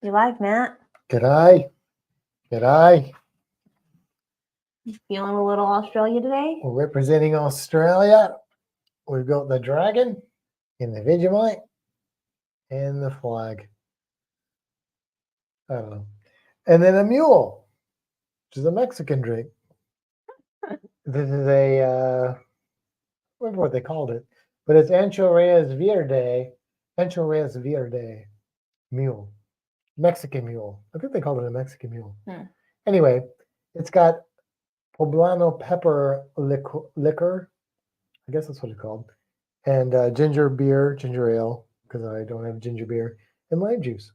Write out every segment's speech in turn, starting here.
You live, Matt? G'day. G'day. You feeling a little Australia today? We're representing Australia. We've got the dragon and the Vegemite and the flag. I don't know. And then a mule, which is a Mexican drink. This is a, I remember what they called it, but it's Ancho Reyes Verde mule. Mexican mule. I think they called it a Mexican mule. Anyway, it's got poblano pepper liquor. I guess that's what it's called. And ginger ale, because I don't have ginger beer, and lime juice.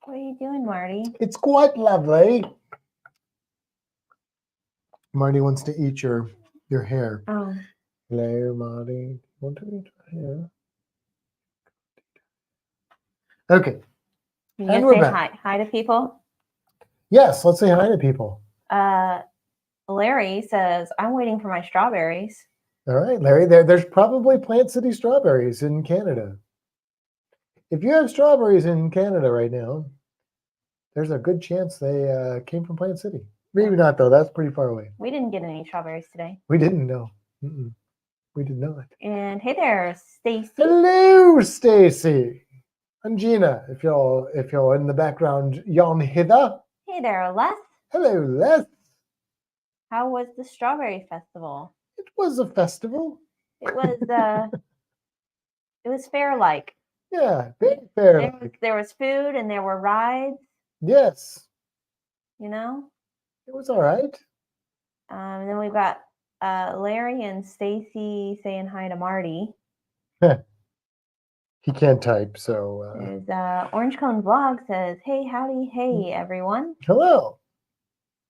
What are you doing, Marty? It's quite lovely. Marty wants to eat your hair. Oh. Hello, Marty. Want to eat your hair? Okay. You gonna say hi to people? Yes, let's say hi to people. Larry says, I'm waiting for my strawberries. All right, Larry. There's probably Plant City strawberries in Canada. If you have strawberries in Canada right now, there's a good chance they came from Plant City. Maybe not, though. That's pretty far away. We didn't get any strawberries today. We didn't know. We did not. And hey there, Stacy. Hello, Stacy. I'm Gina. If you're in the background, yon hither. Hey there, Les. Hello, Les. How was the strawberry festival? It was a festival. It was it was fair-like. Yeah, big fair-like. There was food and there were rides. Yes. You know? It was all right. And then we've got Larry and Stacy saying hi to Marty. He can't type, so. There's Orange Cone Vlog says, "Hey, howdy, hey everyone." Hello.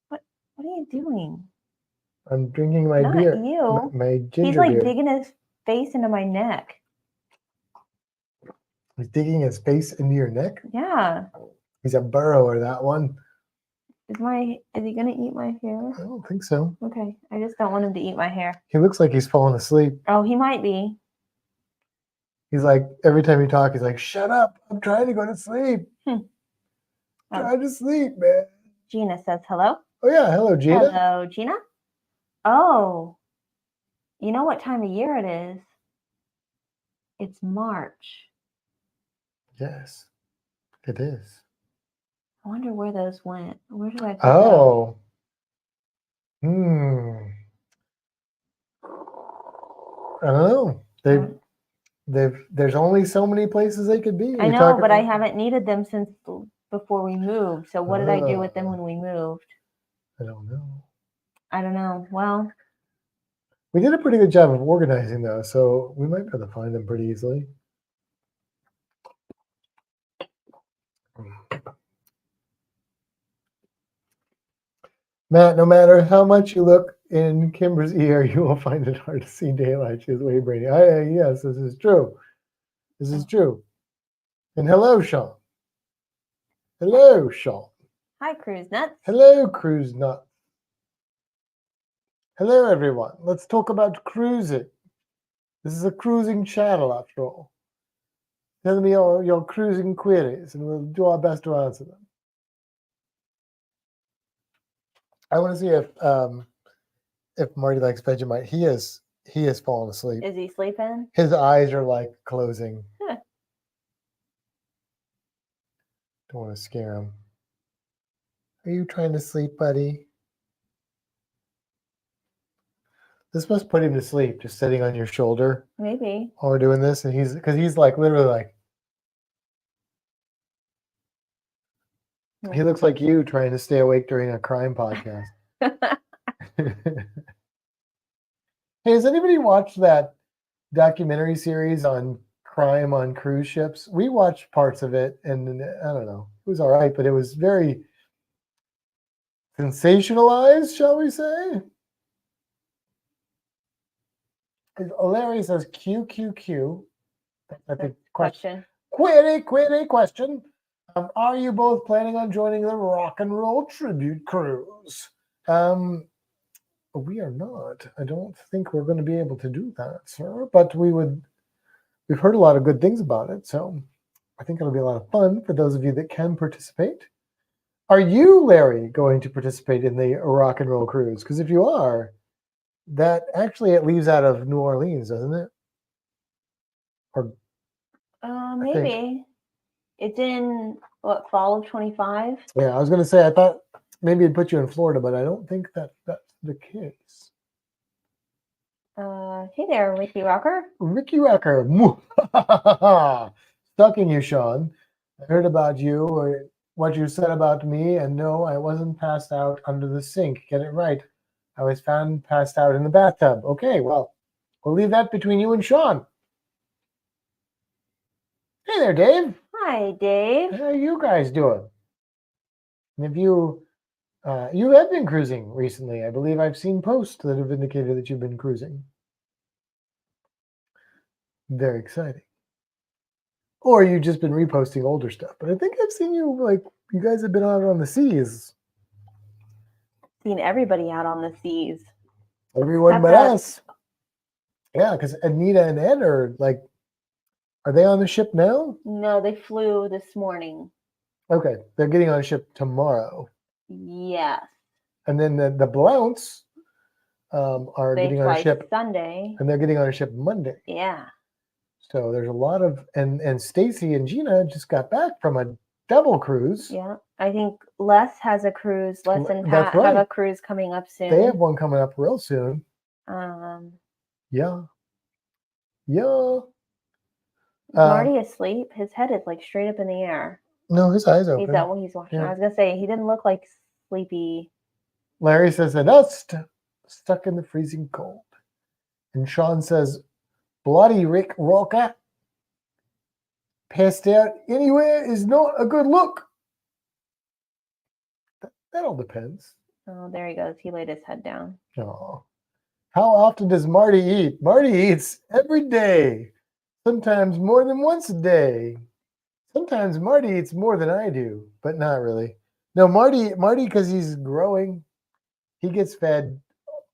What are you doing? I'm drinking my beer. Not you. My ginger He's like beer. digging his face into my neck. He's digging his face into your neck? Yeah. He's a burrower, that one. Is he gonna eat my hair? I don't think so. Okay. I just don't want him to eat my hair. He looks like he's falling asleep. Oh, he might be. He's like, every time you talk, he's like, shut up. I'm trying to go to sleep. Trying to sleep, man. Gina says hello. Oh, yeah. Hello, Gina. Hello, Gina. Oh, you know what time of year it is? It's March. Yes, it is. I wonder where those went. Where did I put those? I don't know. There's only so many places they could be. I know, but I haven't needed them since before we moved. So what did I do with them when we moved? I don't know. I don't know. Well, we did a pretty good job of organizing though, so we might be able to find them pretty easily. Matt, no matter how much you look in Kimber's ear, you will find it hard to see daylight. She is way brainy. Yes, this is true. This is true. And hello, Sean. Hello, Sean. Hi, Cruise Nuts. Hello, Cruise Nuts. Hello, everyone. Let's talk about cruising. This is a cruising channel, after all. Tell me your cruising queries, and we'll do our best to answer them. I want to see if Marty likes Vegemite. He has fallen asleep. Is he sleeping? His eyes are like closing. Don't want to scare him. Are you trying to sleep, buddy? This must put him to sleep, just sitting on your shoulder. Maybe. While we're doing this, and he's like literally like. He looks like you trying to stay awake during a crime podcast. Hey, has anybody watched that documentary series on crime on cruise ships? We watched parts of it, and I don't know. It was all right, but it was very sensationalized, shall we say? Larry says QQQ. That's a question. Query question. Are you both planning on joining the rock and roll tribute cruise? We are not. I don't think we're going to be able to do that, sir. But we've heard a lot of good things about it. So I think it'll be a lot of fun for those of you that can participate. Are you, Larry, going to participate in the rock and roll cruise? Because if you are, that actually it leaves out of New Orleans, doesn't it? Or maybe. It's in what, fall of 25? Yeah, I was going to say I thought maybe it'd put you in Florida, but I don't think that's the case. Hey there, Ricky Rocker. Ricky Rocker. Stalking you, Sean. I heard about you or what you said about me, and no, I wasn't passed out under the sink. Get it right. I was found passed out in the bathtub. Okay, well, we'll leave that between you and Sean. Hey there, Dave. Hi, Dave. How are you guys doing? And if you have been cruising recently, I believe I've seen posts that have indicated that you've been cruising. Very exciting. Or you've just been reposting older stuff. But I think I've seen you, like, you guys have been out on the seas. Seen everybody out on the seas. Everyone but us. Yeah, because Anita and Ed are they on the ship now? No, they flew this morning. Okay, they're getting on a ship tomorrow. Yes. And then the Blounts are getting on a ship Sunday. And they're getting on a ship Monday. Yeah. So there's a lot of, and Stacy and Gina just got back from a double cruise. Yeah, I think Les has a cruise. Les and Pat have a cruise coming up soon. They have one coming up real soon. Yeah. Marty asleep. His head is like straight up in the air. No, his eyes open. He's out when he's watching. Yeah. I was gonna say he didn't look like sleepy. Larry says, and us stuck in the freezing cold. And Sean says, bloody Rick Rocker. Passed out anywhere is not a good look. That all depends. Oh, there he goes. He laid his head down. Oh. How often does Marty eat? Marty eats every day. Sometimes more than once a day. Sometimes Marty eats more than I do, but not really. No, Marty, because he's growing, he gets fed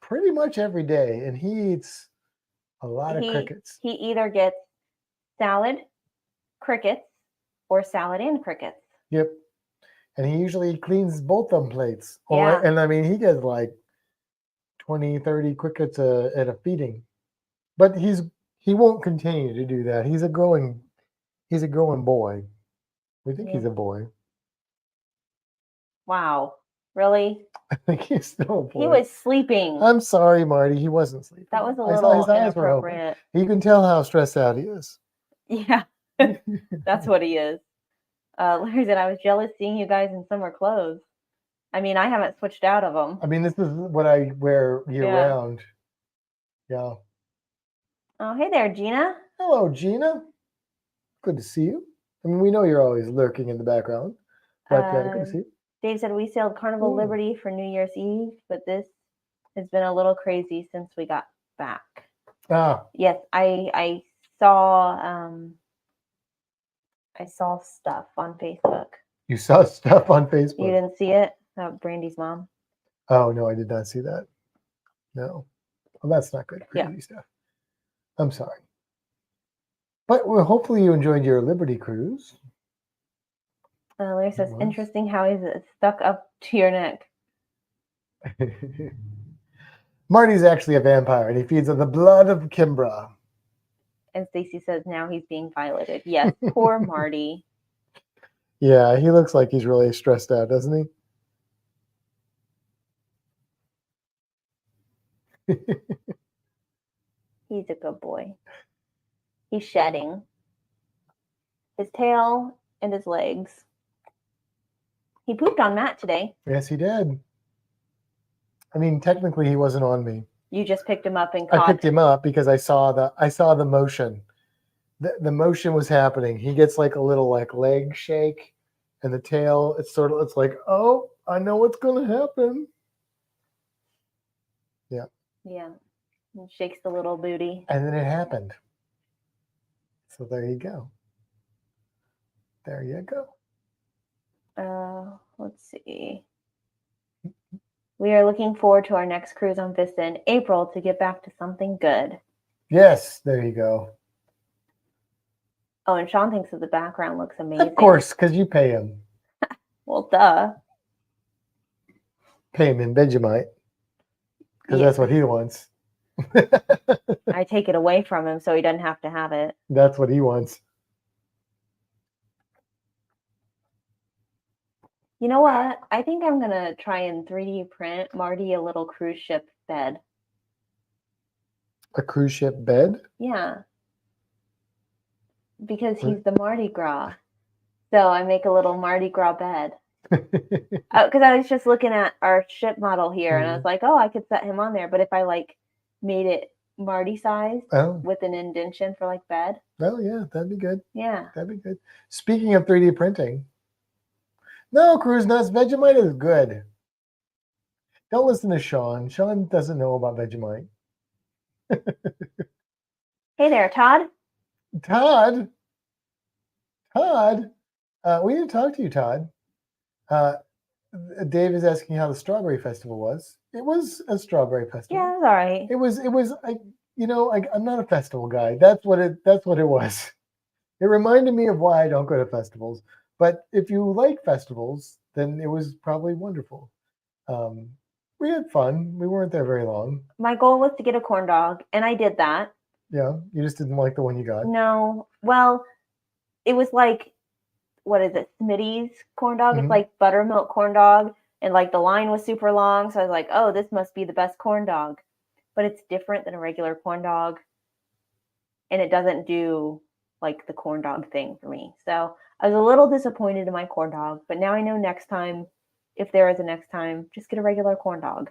pretty much every day, and he eats a lot of crickets. He either gets salad, crickets, or salad and crickets. Yep. And he usually cleans both them plates. Yeah. And I mean, he gets like 20, 30 crickets at a feeding. But he won't continue to do that. He's a growing boy. We think he's a boy. Wow. Really? I think he's still a boy. He was sleeping. I'm sorry, Marty. He wasn't sleeping. That was a little inappropriate. You can tell how stressed out he is. Yeah. That's what he is. Larry said, I was jealous seeing you guys in summer clothes. I mean, I haven't switched out of them. I mean, this is what I wear year-round. Yeah. Oh, hey there, Gina. Hello, Gina. Good to see you. I mean, we know you're always lurking in the background, but good to see you. Dave said, we sailed Carnival Liberty for New Year's Eve, but this has been a little crazy since we got back. Yes, I saw stuff on Facebook. You saw stuff on Facebook? You didn't see it? Brandy's mom. Oh, no, I did not see that. No. Well, that's not good. Crazy stuff. I'm sorry. But well, hopefully you enjoyed your Liberty cruise. Larry says, interesting how he's stuck up to your neck. Marty's actually a vampire, and he feeds on the blood of Kimbra. And Stacy says now he's being violated. Yes, poor Marty. Yeah, he looks like he's really stressed out, doesn't he? He's a good boy. He's shedding his tail and his legs. He pooped on Matt today. Yes, he did. I mean, technically, he wasn't on me. You just picked him up and I picked him up because I saw the motion. The motion was happening. He gets like a little leg shake, and the tail. It's like, oh, I know what's going to happen. Yeah. Yeah. It shakes the little booty. And then it happened. So there you go. There you go. Let's see. We are looking forward to our next cruise on Vista in April to get back to something good. Yes, there you go. Oh, and Sean thinks that the background looks amazing. Of course, because you pay him. Well, duh. Pay him in Vegemite. Because that's what he wants. I take it away from him so he doesn't have to have it. That's what he wants. You know what? I think I'm going to try and 3D print Marty a little cruise ship bed. A cruise ship bed? Yeah. Because he's the Mardi Gras. So I make a little Mardi Gras bed. Because I was just looking at our ship model here and I was like, oh, I could set him on there. But if I like made it Marty sized with an indentation for like bed. Oh, yeah, that'd be good. Yeah. That'd be good. Speaking of 3D printing. No, Cruise Nuts, Vegemite is good. Don't listen to Sean. Sean doesn't know about Vegemite. Hey there, Todd. Todd. We need to talk to you, Todd. Dave is asking how the Strawberry Festival was. It was a Strawberry Festival. Yeah, it was all right. It was. I'm not a festival guy. That's what it was. It reminded me of why I don't go to festivals. But if you like festivals, then it was probably wonderful. We had fun. We weren't there very long. My goal was to get a corn dog, and I did that. Yeah, you just didn't like the one you got. No, well, it was like, what is it, Smitty's corn dog? It's like buttermilk corn dog, and like the line was super long, so I was like, oh, this must be the best corn dog. But it's different than a regular corn dog, and it doesn't do like the corn dog thing for me. So I was a little disappointed in my corn dog, but now I know next time, if there is a next time, just get a regular corn dog.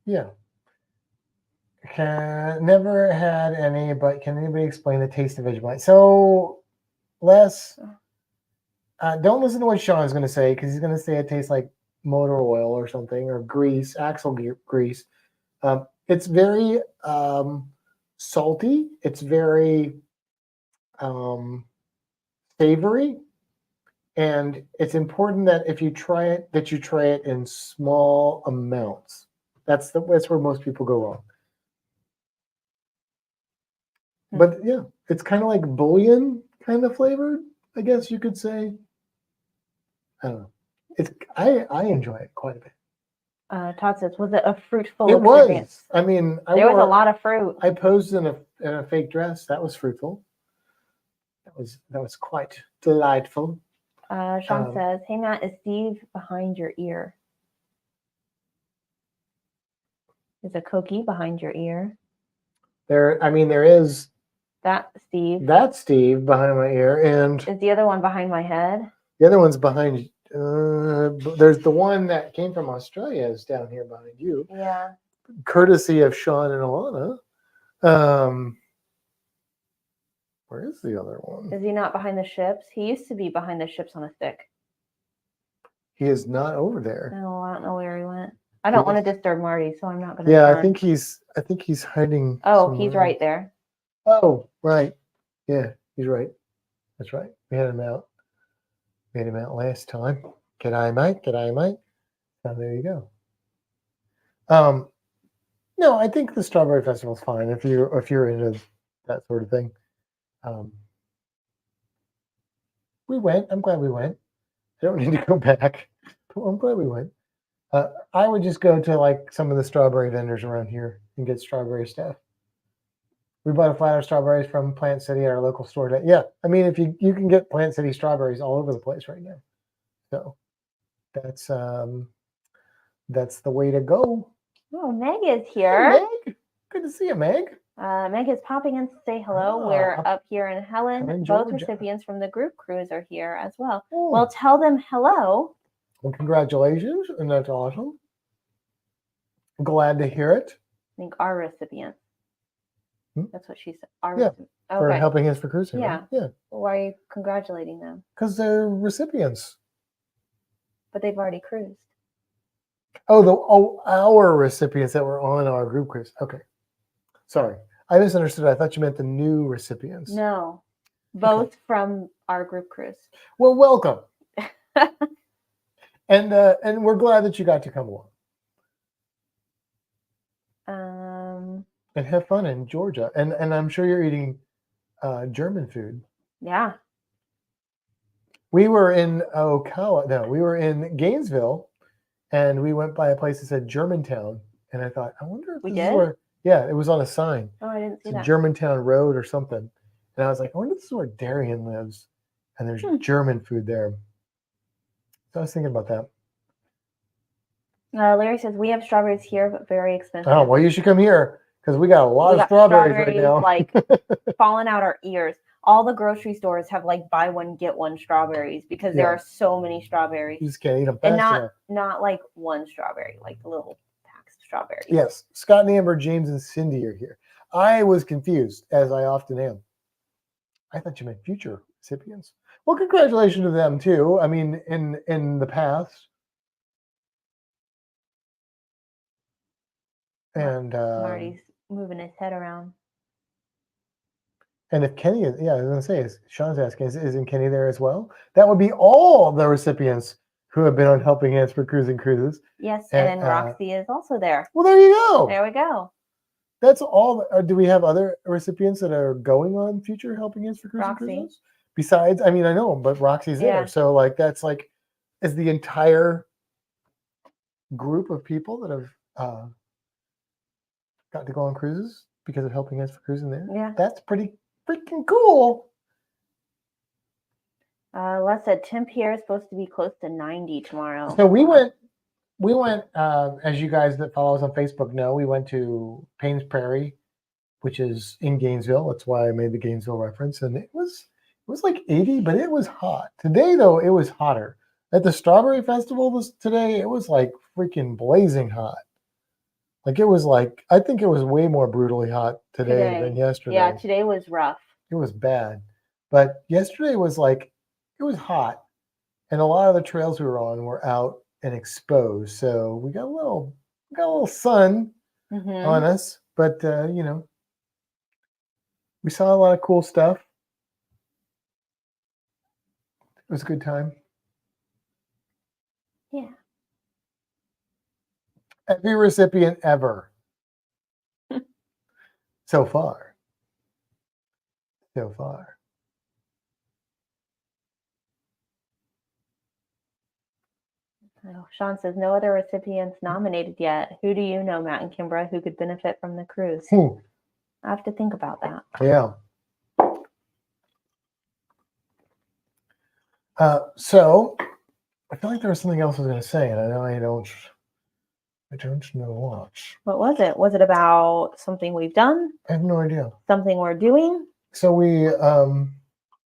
Yeah. Never had any, but can anybody explain the taste of Vegemite? So, Les, don't listen to what Sean's going to say, because he's going to say it tastes like motor oil or something, or grease, axle grease. It's very salty. It's very savory. And it's important that if you try it, that you try it in small amounts. That's where most people go wrong. But yeah, it's kind of like bouillon kind of flavored, I guess you could say. I don't know. I enjoy it quite a bit. Todd says, was it a fruitful Was. experience? I mean, there was a lot of fruit. I posed in a fake dress. That was fruitful. That was quite delightful. Sean says, hey Matt, is Steve behind your ear? Is a cookie behind your ear? There is that Steve. That's Steve behind my ear, and is the other one behind my head? The other one's behind. There's the one that came from Australia is down here behind you. Yeah. Courtesy of Sean and Alana. Where is the other one? Is he not behind the ships? He used to be behind the ships on a stick. He is not over there. No, I don't know where he went. I don't want to disturb Marty, so I'm not going to. Yeah, I think he's hiding. Oh, he's right there. Oh, right. Yeah, he's right. That's right. We had him out. We had him out last time. G'day, mate. G'day, mate. So there you go. No, I think the Strawberry Festival's fine if you're into that sort of thing. We went. I'm glad we went. I don't need to go back. But I'm glad we went. I would just go to like some of the strawberry vendors around here and get strawberry stuff. We bought a flat of strawberries from Plant City at our local store today. Yeah, I mean, if you can get Plant City strawberries all over the place right now. So that's the way to go. Oh, Meg is here. Hey, Meg. Good to see you, Meg. Meg is popping in to say hello. We're up here in Helen. Both recipients from the group cruise are here as well. Oh. Well, tell them hello. Well, congratulations, and that's awesome. I'm glad to hear it. I think our recipients. That's what she said. For helping us for cruising. Yeah. Right? Yeah. Well, why are you congratulating them? Because they're recipients. But they've already cruised. Our recipients that were on our group cruise. Okay. Sorry. I misunderstood. I thought you meant the new recipients. No. Both from our group cruise. Well, welcome. And we're glad that you got to come along. and have fun in Georgia. And I'm sure you're eating German food. Yeah. We were in Ocala. No, we were in Gainesville, and we went by a place that said Germantown. And I thought, I wonder if We this is did? where. Yeah, it was on a sign. Oh, I didn't see It's that. Germantown Road or something. And I was like, I wonder if this is where Darian lives. And there's German food there. So I was thinking about that. Larry says we have strawberries here, but very expensive. Oh, well, you should come here because we got a lot of strawberries right now. Like falling out our ears. All the grocery stores have like buy one get one strawberries because there are so many strawberries. You just can't eat them fast enough. Not like one strawberry, like the little packs of strawberries. Yes, Scott and Amber, James and Cindy are here. I was confused, as I often am. I thought you meant future recipients. Well, congratulations to them too. I mean, in the past. And Marty's moving his head around. And if Kenny is, I was going to say, Sean's asking, isn't Kenny there as well? That would be all the recipients who have been on Helping Hands for Cruising Cruises. Yes, and Roxy is also there. Well, there you go. There we go. That's all. Do we have other recipients that are going on future Helping Hands for Cruising Cruises? Besides, I mean, I know, but Roxy's there. Yeah. So, like, that's like, is the entire group of people that have got to go on cruises because of Helping Hands for Cruising there? Yeah. That's pretty freaking cool. Les said temp here is supposed to be close to 90 tomorrow. So we went, as you guys that follow us on Facebook know, we went to Paynes Prairie, which is in Gainesville. That's why I made the Gainesville reference. And it was like 80, but it was hot. Today, though, it was hotter. At the Strawberry Festival today, it was like freaking blazing hot. Like, it was like, I think it was way more brutally hot today than yesterday. Yeah, today was rough. It was bad. But yesterday was like, it was hot. And a lot of the trails we were on were out and exposed. So we got a little sun on us. But, we saw a lot of cool stuff. It was a good time. Yeah. Every recipient ever. So far. Oh, Sean says, no other recipients nominated yet. Who do you know, Matt and Kimbra, who could benefit from the cruise? I have to think about that. Yeah. So, I feel like there was something else I was going to say, and I know I don't know what. What was it? Was it about something we've done? I have no idea. Something we're doing? So we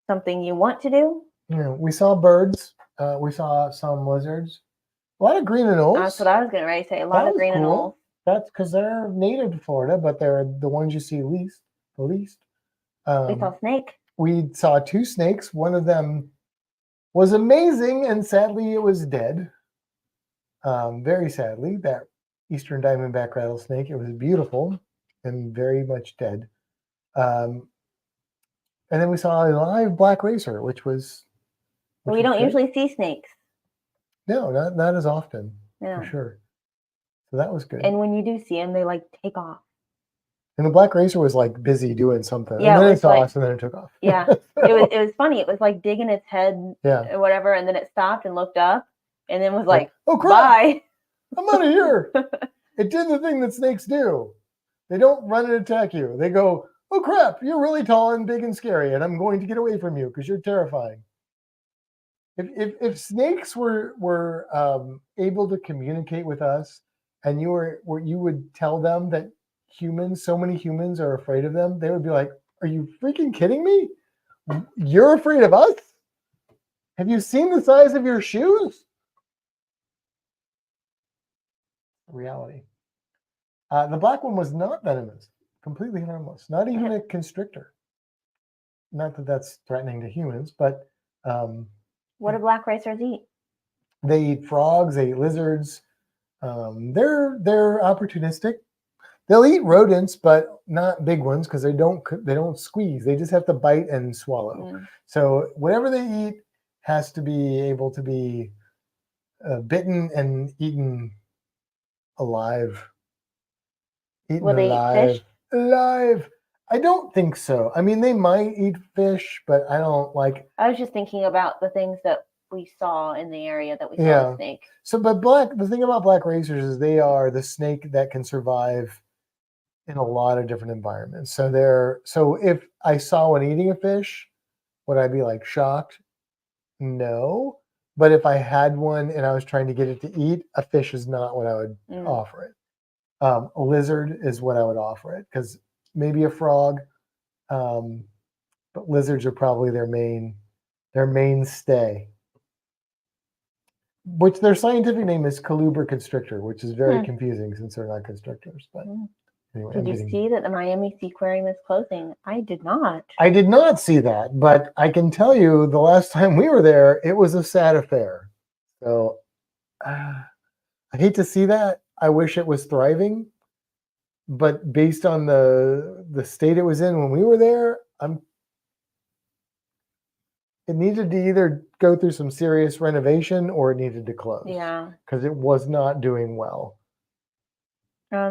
something you want to do? Yeah, we saw birds. We saw some lizards. A lot of green anoles. That's what I was going to say. A lot of green anoles. That's because they're native to Florida, but they're the ones you see the least. We saw a snake. We saw 2 snakes. One of them was amazing, and sadly, it was dead. Very sadly, that Eastern Diamondback rattlesnake. It was beautiful and very much dead. And then we saw a live black racer, which was. We don't usually see snakes. No, not as often. Yeah. For sure. So that was good. And when you do see them, they like take off. And the black racer was like busy doing something. Yeah, and then it saw us and then it took off. Yeah. It was funny. It was like digging its head or whatever, and then it stopped and looked up and then was like, oh crap, bye. I'm out of here. It did the thing that snakes do. They don't run and attack you. They go, oh crap, you're really tall and big and scary, and I'm going to get away from you because you're terrifying. If snakes were able to communicate with us, and you would tell them that so many humans are afraid of them, they would be like, are you freaking kidding me? You're afraid of us? Have you seen the size of your shoes? Reality. The black one was not venomous, completely harmless, not even a constrictor. Not that that's threatening to humans, but what do black racers eat? They eat frogs, they eat lizards. They're opportunistic. They'll eat rodents, but not big ones because they don't squeeze. They just have to bite and swallow. So whatever they eat has to be able to be bitten and eaten alive. Will they eat fish? alive. I don't think so. I mean, they might eat fish, but I don't like. I was just thinking about the things that we saw in the area that we saw Yeah. the snake. So, but the thing about black racers is they are the snake that can survive in a lot of different environments. So if I saw one eating a fish, would I be like shocked? No. But if I had one and I was trying to get it to eat, a fish is not what I would offer it. A lizard is what I would offer it, because maybe a frog, but lizards are probably their mainstay. Which their scientific name is Coluber constrictor, which is very confusing since they're not constrictors. But anyway, did you see that the Miami Seaquarium is closing? I did not. I did not see that, but I can tell you the last time we were there, it was a sad affair. So I hate to see that. I wish it was thriving, but based on the state it was in when we were there, it needed to either go through some serious renovation or it needed to close. Yeah. Because it was not doing well.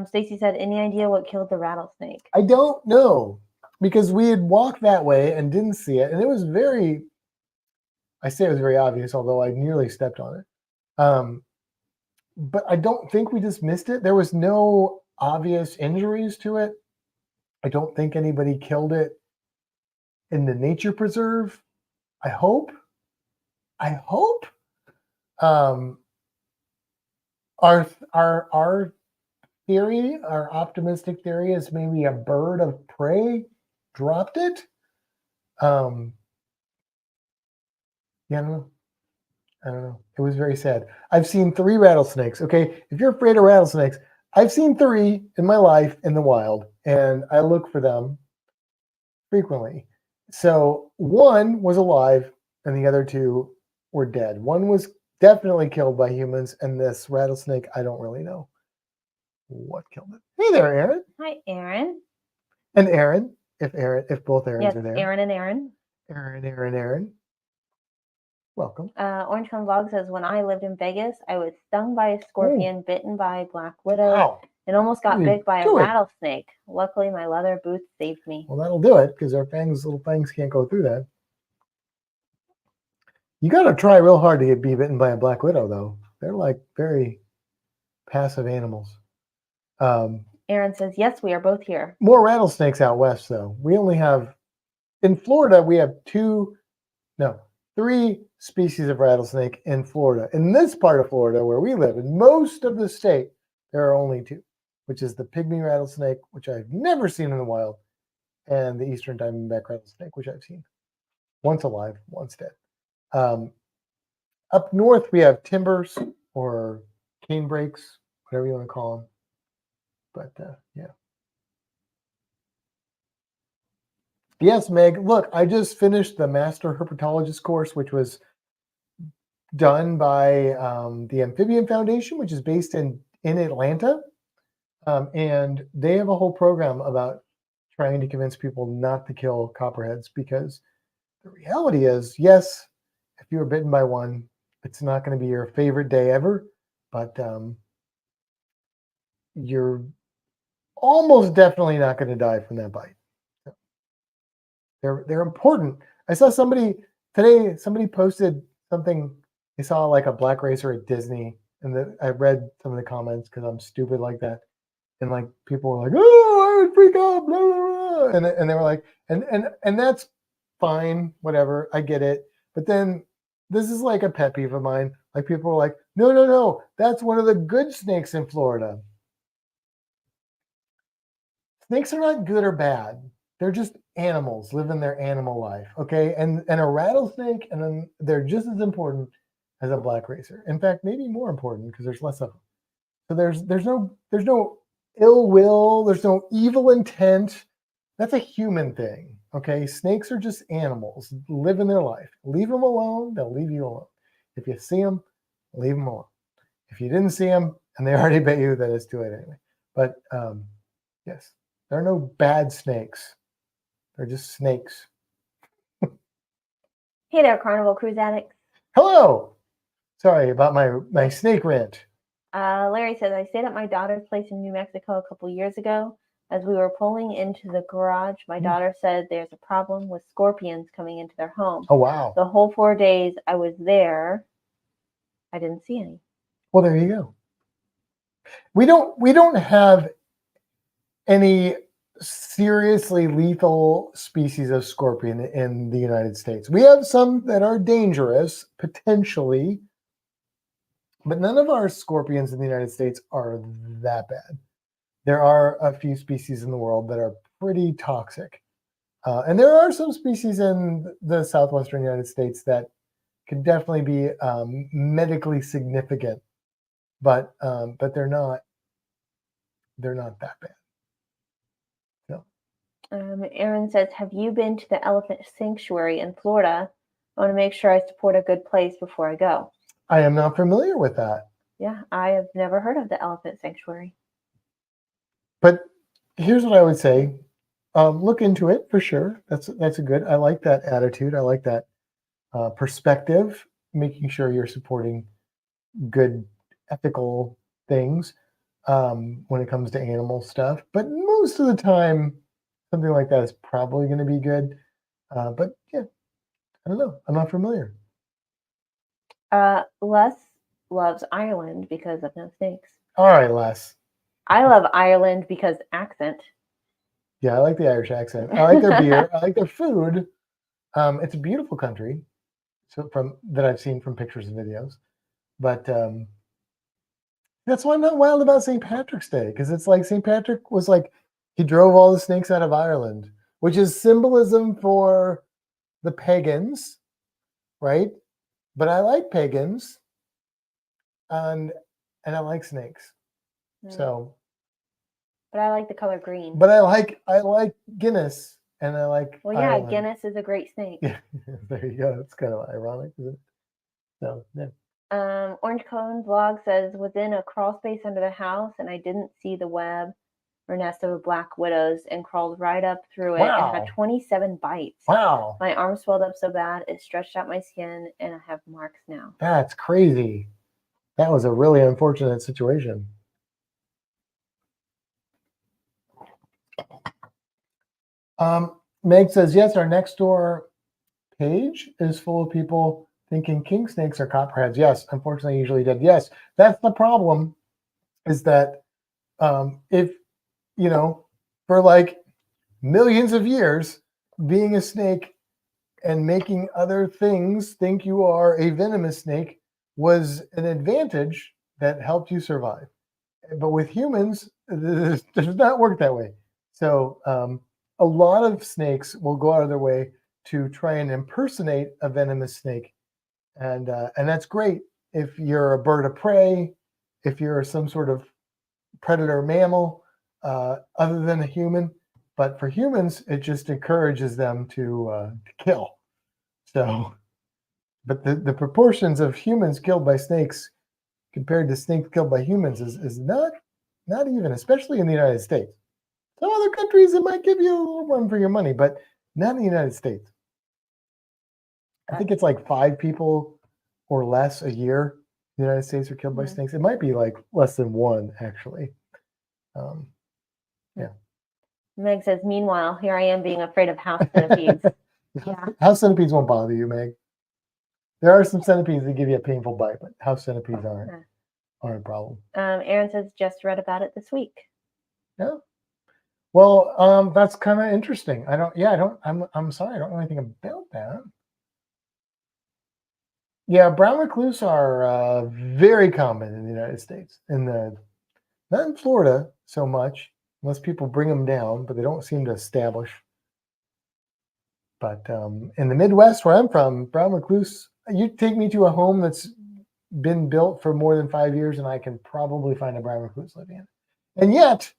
Stacy said, any idea what killed the rattlesnake? I don't know, because we had walked that way and didn't see it. And it was I say it was very obvious, although I nearly stepped on it. But I don't think we just missed it. There was no obvious injuries to it. I don't think anybody killed it in the nature preserve. I hope. Our theory, our optimistic theory, is maybe a bird of prey dropped it. Yeah, I don't know. It was very sad. I've seen 3 rattlesnakes. Okay, if you're afraid of rattlesnakes, I've seen 3 in my life in the wild, and I look for them frequently. So 1 was alive, and the other 2 were dead. 1 was definitely killed by humans, and this rattlesnake, I don't really know what killed it. Hey there, Aaron. Hi, Aaron. And Aaron, if both Aarons are there. Aaron and Aaron. Aaron. Welcome. Orange Cone Vlog says, when I lived in Vegas, I was stung by a scorpion, bitten by a black widow, and almost got bit by a rattlesnake. Luckily, my leather boots saved me. Well, that'll do it, because our little fangs can't go through that. You got to try real hard to be bitten by a black widow, though. They're like very passive animals. Aaron says, yes, we are both here. More rattlesnakes out west, though. We only have, in Florida, we have 3 species of rattlesnake in Florida. In this part of Florida where we live, in most of the state, there are only 2, which is the pygmy rattlesnake, which I've never seen in the wild, and the eastern diamondback rattlesnake, which I've seen. Once alive, once dead. Up north, we have timbers or canebrakes, whatever you want to call them. But yeah. Yes, Meg. Look, I just finished the Master Herpetologist course, which was done by the Amphibian Foundation, which is based in Atlanta. And they have a whole program about trying to convince people not to kill copperheads, because the reality is, yes, if you were bitten by one, it's not going to be your favorite day ever, but you're almost definitely not going to die from that bite. They're important. I saw somebody today, somebody posted something. They saw like a black racer at Disney, and I read some of the comments because I'm stupid like that. And like people were like, "Oh, I would freak out," blah, blah, blah. And they were like, and that's fine, whatever, I get it. But then this is like a pet peeve of mine. Like people were like, no, that's one of the good snakes in Florida. Snakes are not good or bad. They're just animals living their animal life, okay? And a rattlesnake, and then they're just as important as a black racer. In fact, maybe more important because there's less of them. So there's no ill will, there's no evil intent. That's a human thing, okay? Snakes are just animals living their life. Leave them alone, they'll leave you alone. If you see them, leave them alone. If you didn't see them and they already bit you, then it's too late anyway. But yes, there are no bad snakes. They're just snakes. Hey there, Carnival Cruise addicts. Hello. Sorry about my snake rant. Larry says, I stayed at my daughter's place in New Mexico a couple years ago. As we were pulling into the garage, my daughter said there's a problem with scorpions coming into their home. Oh, wow. The whole 4 days I was there, I didn't see any. Well, there you go. We don't have any seriously lethal species of scorpion in the United States. We have some that are dangerous, potentially, but none of our scorpions in the United States are that bad. There are a few species in the world that are pretty toxic. And there are some species in the southwestern United States that could definitely be medically significant, but they're not that bad. No. Aaron says, have you been to the elephant sanctuary in Florida? I want to make sure I support a good place before I go. I am not familiar with that. Yeah, I have never heard of the elephant sanctuary. But here's what I would say. Look into it for sure. That's a good. I like that attitude. I like that perspective, making sure you're supporting good ethical things when it comes to animal stuff. But most of the time, something like that is probably going to be good. But yeah, I don't know. I'm not familiar. Les loves Ireland because of no snakes. All right, Les. I love Ireland because accent. Yeah, I like the Irish accent. I like their beer. I like their food. It's a beautiful country, so from that I've seen from pictures and videos. But that's why I'm not wild about St. Patrick's Day, because it's like St. Patrick was like he drove all the snakes out of Ireland, which is symbolism for the pagans, right? But I like pagans, and I like snakes. So. But I like the color green. But I like Guinness, and I like. Well, yeah, Ireland. Guinness is a great snake. Yeah, there you go. It's kind of ironic, isn't it? So yeah. Orange Cone Vlog says, was in a crawl space under the house, and I didn't see the web or nest of black widows, and crawled right up through it and had 27 bites. Wow. My arm swelled up so bad it stretched out my skin, and I have marks now. That's crazy. That was a really unfortunate situation. Meg says, yes, our next door page is full of people thinking king snakes are copperheads. Yes, unfortunately, usually dead. Yes, that's the problem, is that if, for like millions of years, being a snake and making other things think you are a venomous snake was an advantage that helped you survive. But with humans, it does not work that way. So a lot of snakes will go out of their way to try and impersonate a venomous snake. And that's great if you're a bird of prey, if you're some sort of predator mammal, other than a human. But for humans, it just encourages them to kill. So, but the proportions of humans killed by snakes compared to snakes killed by humans is not even, especially in the United States. Some other countries, it might give you a little run for your money, but not in the United States. I think it's like 5 people or less a year in the United States are killed by snakes. It might be like less than 1, actually. Yeah. Meg says, meanwhile, here I am being afraid of house centipedes. Yeah. House centipedes won't bother you, Meg. There are some centipedes that give you a painful bite, but house centipedes aren't a problem. Aaron says, just read about it this week. Yeah. Well, that's kind of interesting. I'm sorry, I don't know anything about that. Yeah, brown recluse are very common in the United States. Not in Florida so much, unless people bring them down, but they don't seem to establish. But in the Midwest, where I'm from, brown recluse, you take me to a home that's been built for more than 5 years, and I can probably find a brown recluse living in it. And yet,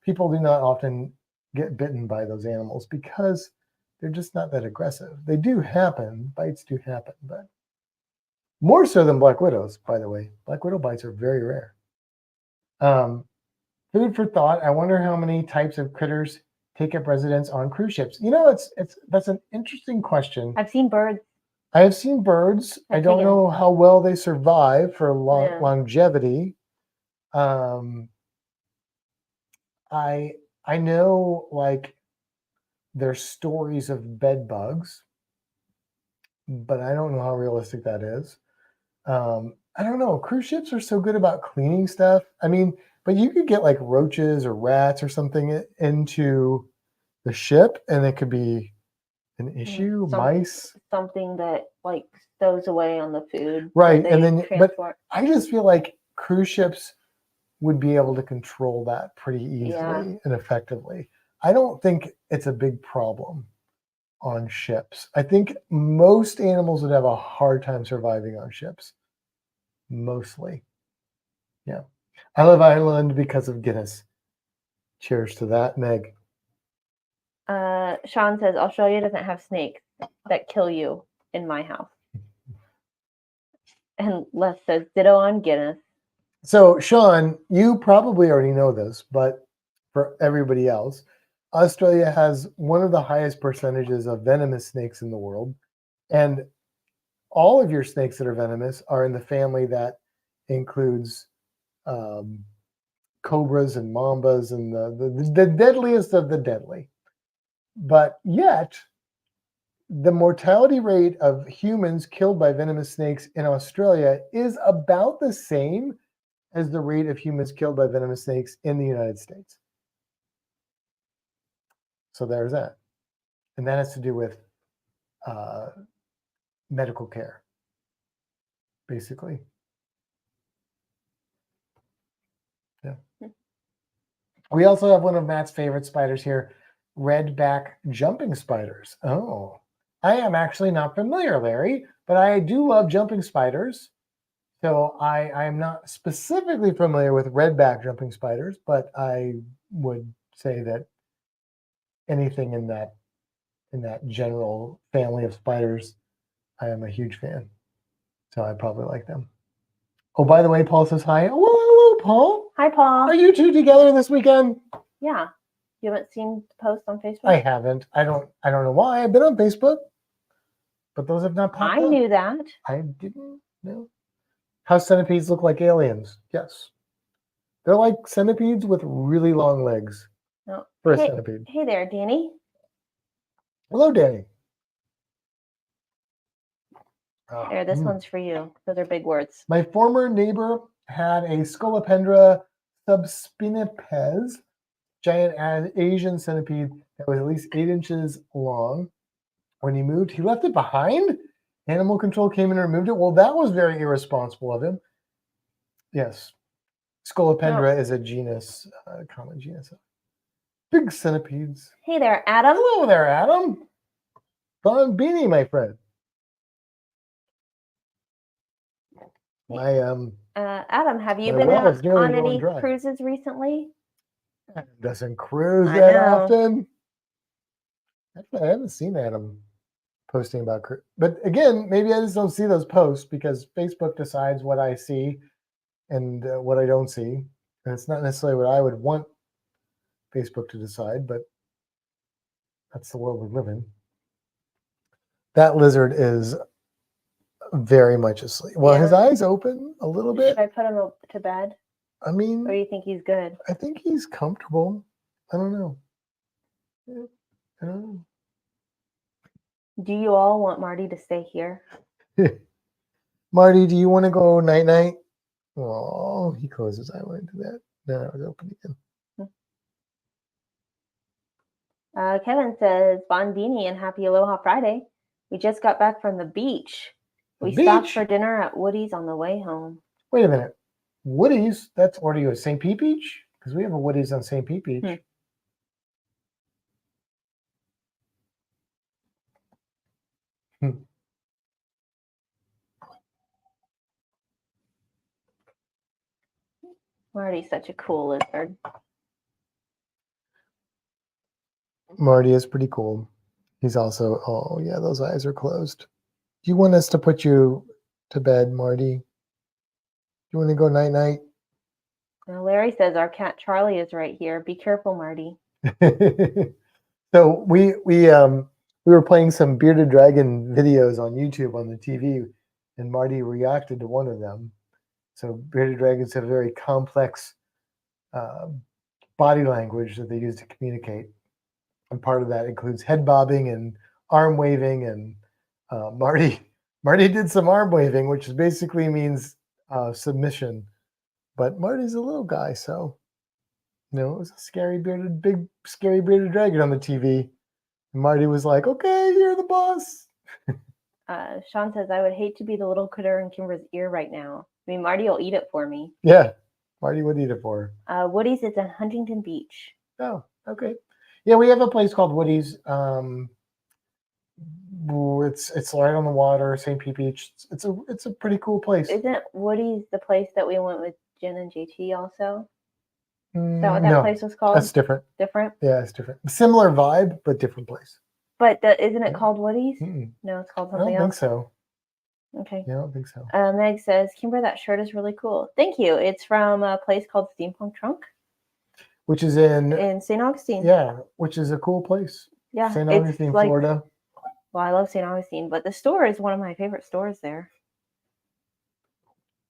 people do not often get bitten by those animals because they're just not that aggressive. They do happen, bites do happen, but more so than black widows, by the way. Black widow bites are very rare. Food for thought. I wonder how many types of critters take up residence on cruise ships. That's an interesting question. I've seen birds. I have seen birds. I don't know how well they survive for longevity. I I know, like, there's stories of bed bugs, but I don't know how realistic that is. I don't know. Cruise ships are so good about cleaning stuff. I mean, but you could get like roaches or rats or something into the ship, and it could be an issue. Mice, something that like stows away on the food, right? And then, transport. but I just feel like cruise ships would be able to control that pretty easily and effectively. I don't think it's a big problem on ships. I think most animals would have a hard time surviving on ships. Mostly. Yeah. I love Ireland because of Guinness. Cheers to that, Meg. Sean says Australia doesn't have snakes that kill you in my house. And Les says ditto on Guinness. So, Sean, you probably already know this, but for everybody else, Australia has one of the highest percentages of venomous snakes in the world. And all of your snakes that are venomous are in the family that includes cobras and mambas and the deadliest of the deadly. But yet, the mortality rate of humans killed by venomous snakes in Australia is about the same as the rate of humans killed by venomous snakes in the United States. So there's that. And that has to do with medical care, basically. Yeah. We also have one of Matt's favorite spiders here, redback jumping spiders. Oh, I am actually not familiar, Larry, but I do love jumping spiders. So I am not specifically familiar with redback jumping spiders, but I would say that anything in that general family of spiders, I am a huge fan. So I probably like them. Oh, by the way, Paul says hi. Oh, well, hello, Paul. Hi, Paul. Are you two together this weekend? Yeah. You haven't seen the post on Facebook? I haven't. I don't know why. I've been on Facebook, but those have not popped up. I knew that. I didn't know. How centipedes look like aliens? Yes. They're like centipedes with really long legs. No. For a centipede. Hey there, Danny. Hello, Danny. There, this one's for you. Those are big words. My former neighbor had a Scolopendra subspinipes, giant Asian centipede that was at least 8 inches long. When he moved, he left it behind? Animal control came in and removed it? Well, that was very irresponsible of him. Yes. Scolopendra is a genus, common genus. Big centipedes. Hey there, Adam. Hello there, Adam. Bon Beanie, my friend. Adam, have you been on any cruises recently? Adam doesn't cruise that often. Actually, I haven't seen Adam posting about cruise. But again, maybe I just don't see those posts because Facebook decides what I see and what I don't see. And it's not necessarily what I would want Facebook to decide, but that's the world we live in. That lizard is very much asleep. Well, his eyes open a little bit. Should I put him to bed? I mean, or do you think he's good? I think he's comfortable. I don't know. I don't know. Do you all want Marty to stay here? Marty, do you want to go night-night? Oh, he closed his eye. I went into that. No, it was open again. Kevin says, Bon Beanie and happy Aloha Friday. We just got back from the beach. We stopped for dinner at Woody's on the way home. Wait a minute. Woody's? That's where do you go? St. Pete Beach? Because we have a Woody's on St. Pete Beach. Marty's such a cool lizard. Marty is pretty cool. He's also, oh yeah, those eyes are closed. Do you want us to put you to bed, Marty? Do you want to go night-night? Now, Larry says our cat Charlie is right here. Be careful, Marty. So we were playing some Bearded Dragon videos on YouTube on the TV, and Marty reacted to one of them. So Bearded Dragons have very complex body language that they use to communicate. And part of that includes head bobbing and arm waving. And Marty did some arm waving, which basically means submission. But Marty's a little guy, so it was a big scary bearded dragon on the TV. And Marty was like, "Okay, you're the boss." Sean says, "I would hate to be the little critter in Kimber's ear right now. I mean, Marty will eat it for me." Yeah, Marty would eat it for her. Woody's is in Huntington Beach. Oh, okay. Yeah, we have a place called Woody's. It's right on the water, St. Pete Beach. It's a pretty cool place. Isn't Woody's the place that we went with Jen and JT also? Is that what that place was called? That's different. Different? Yeah, it's different. Similar vibe, but different place. But isn't it called Woody's? No, it's called something else. I don't think so. Okay. Yeah, I don't think so. Meg says, "Kimber, that shirt is really cool." Thank you. It's from a place called Steampunk Trunk, which is in St. Augustine. Yeah, which is a cool place. Yeah, St. Augustine, Florida. Well, I love St. Augustine, but the store is one of my favorite stores there.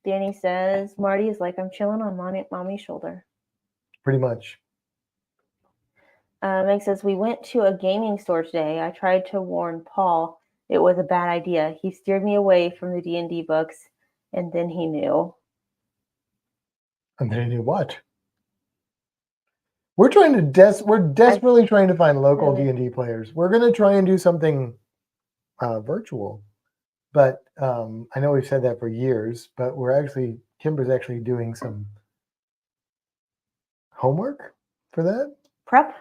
Danny says, "Marty is like, I'm chilling on mommy's shoulder." Pretty much. Meg says, "We went to a gaming store today. I tried to warn Paul it was a bad idea. He steered me away from the D&D books, and then he knew." And then he knew what? We're trying to we're desperately trying to find local D&D players. We're going to try and do something virtual. But I know we've said that for years, but Kimber's actually doing some homework for that. Prep?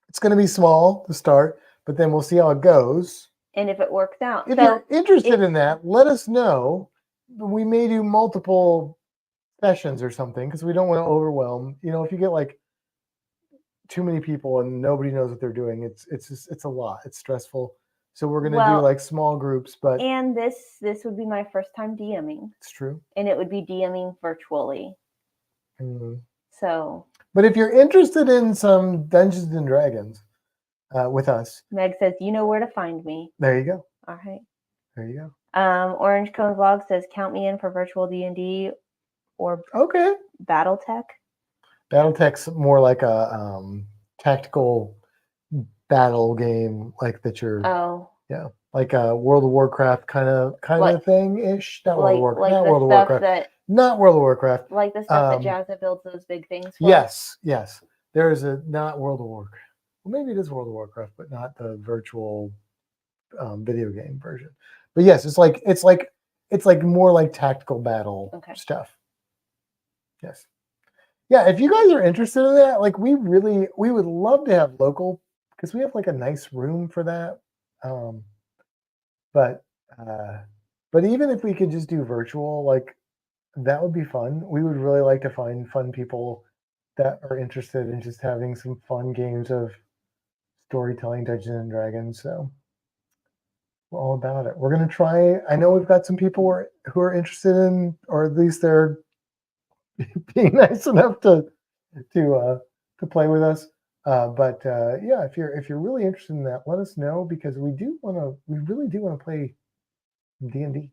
It's going to be small to start, but then we'll see how it goes. And if it works out. If you're interested in that, let us know. We may do multiple sessions or something because we don't want to overwhelm. If you get like too many people and nobody knows what they're doing, it's a lot. It's stressful. So we're going to do like small groups. And this would be my first time DMing. It's true. And it would be DMing virtually. Mm-hmm. So. But if you're interested in some Dungeons and Dragons with us. Meg says, "You know where to find me." There you go. All right. There you go. Orange Cone Vlog says, "Count me in for virtual D&D or BattleTech." BattleTech's more like a tactical battle game, like that you're. Oh. Yeah, like a World of Warcraft kind of thing-ish. Not World of Warcraft. Not World of Warcraft. Not World of Warcraft. Like the stuff that Jazza builds those big things for. Yes. There is not World of Warcraft. Well, maybe it is World of Warcraft, but not the virtual video game version. But yes, it's like more like tactical battle stuff. Yes. Yeah, if you guys are interested in that, like we would love to have local because we have like a nice room for that. But even if we could just do virtual, like that would be fun. We would really like to find fun people that are interested in just having some fun games of storytelling, Dungeons and Dragons. So we're all about it. We're gonna try. I know we've got some people who are interested in, or at least they're being nice enough to play with us. But if you're really interested in that, let us know because we really do want to play D&D.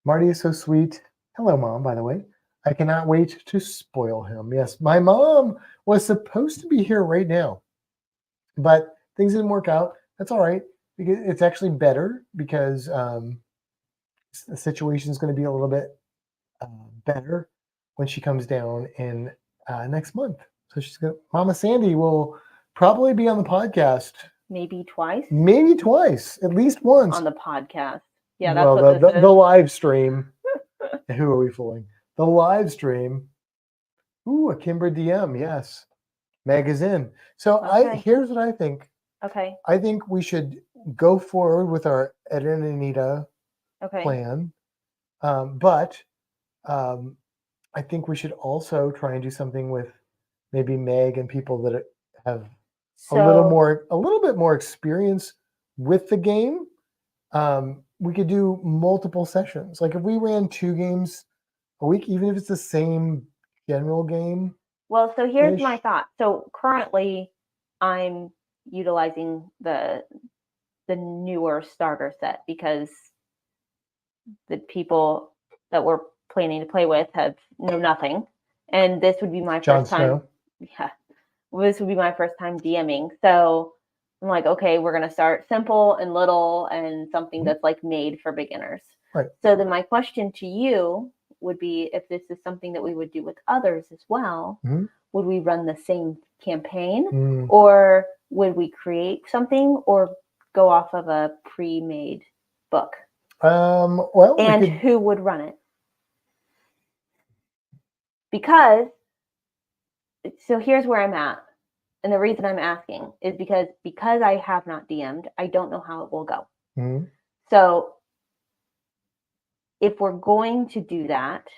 Marty is so sweet. Hello, Mom, by the way. I cannot wait to spoil him. Yes, my mom was supposed to be here right now, but things didn't work out. That's all right. Because it's actually better because the situation is going to be a little bit better when she comes down in next month. So Mama Sandy will probably be on the podcast. Maybe twice, at least once on the podcast. Yeah, that's the live stream. Who are we fooling? The live stream. Ooh, a Kimber DM. Yes, Meg is in. So here's what I think. Okay. I think we should go forward with our Ed and Anita plan. But I think we should also try and do something with maybe Meg and people that have a little bit more experience with the game. We could do multiple sessions. Like if we ran 2 games a week, even if it's the same general game. Well, so here's my thought. So currently I'm utilizing the newer starter set because the people that we're planning to play with know nothing, and this would be my Jon first time. Snow. Yeah, this would be my first time DMing. So I'm like, okay, we're gonna start simple and little and something that's like made for beginners. Right. So then my question to you would be, if this is something that we would do with others as well, would we run the same campaign, or would we create something, or go off of a pre-made book? Well, and who would run it? Because, so here's where I'm at. And the reason I'm asking is because I have not DM'd, I don't know how it will go. So if we're going to do that,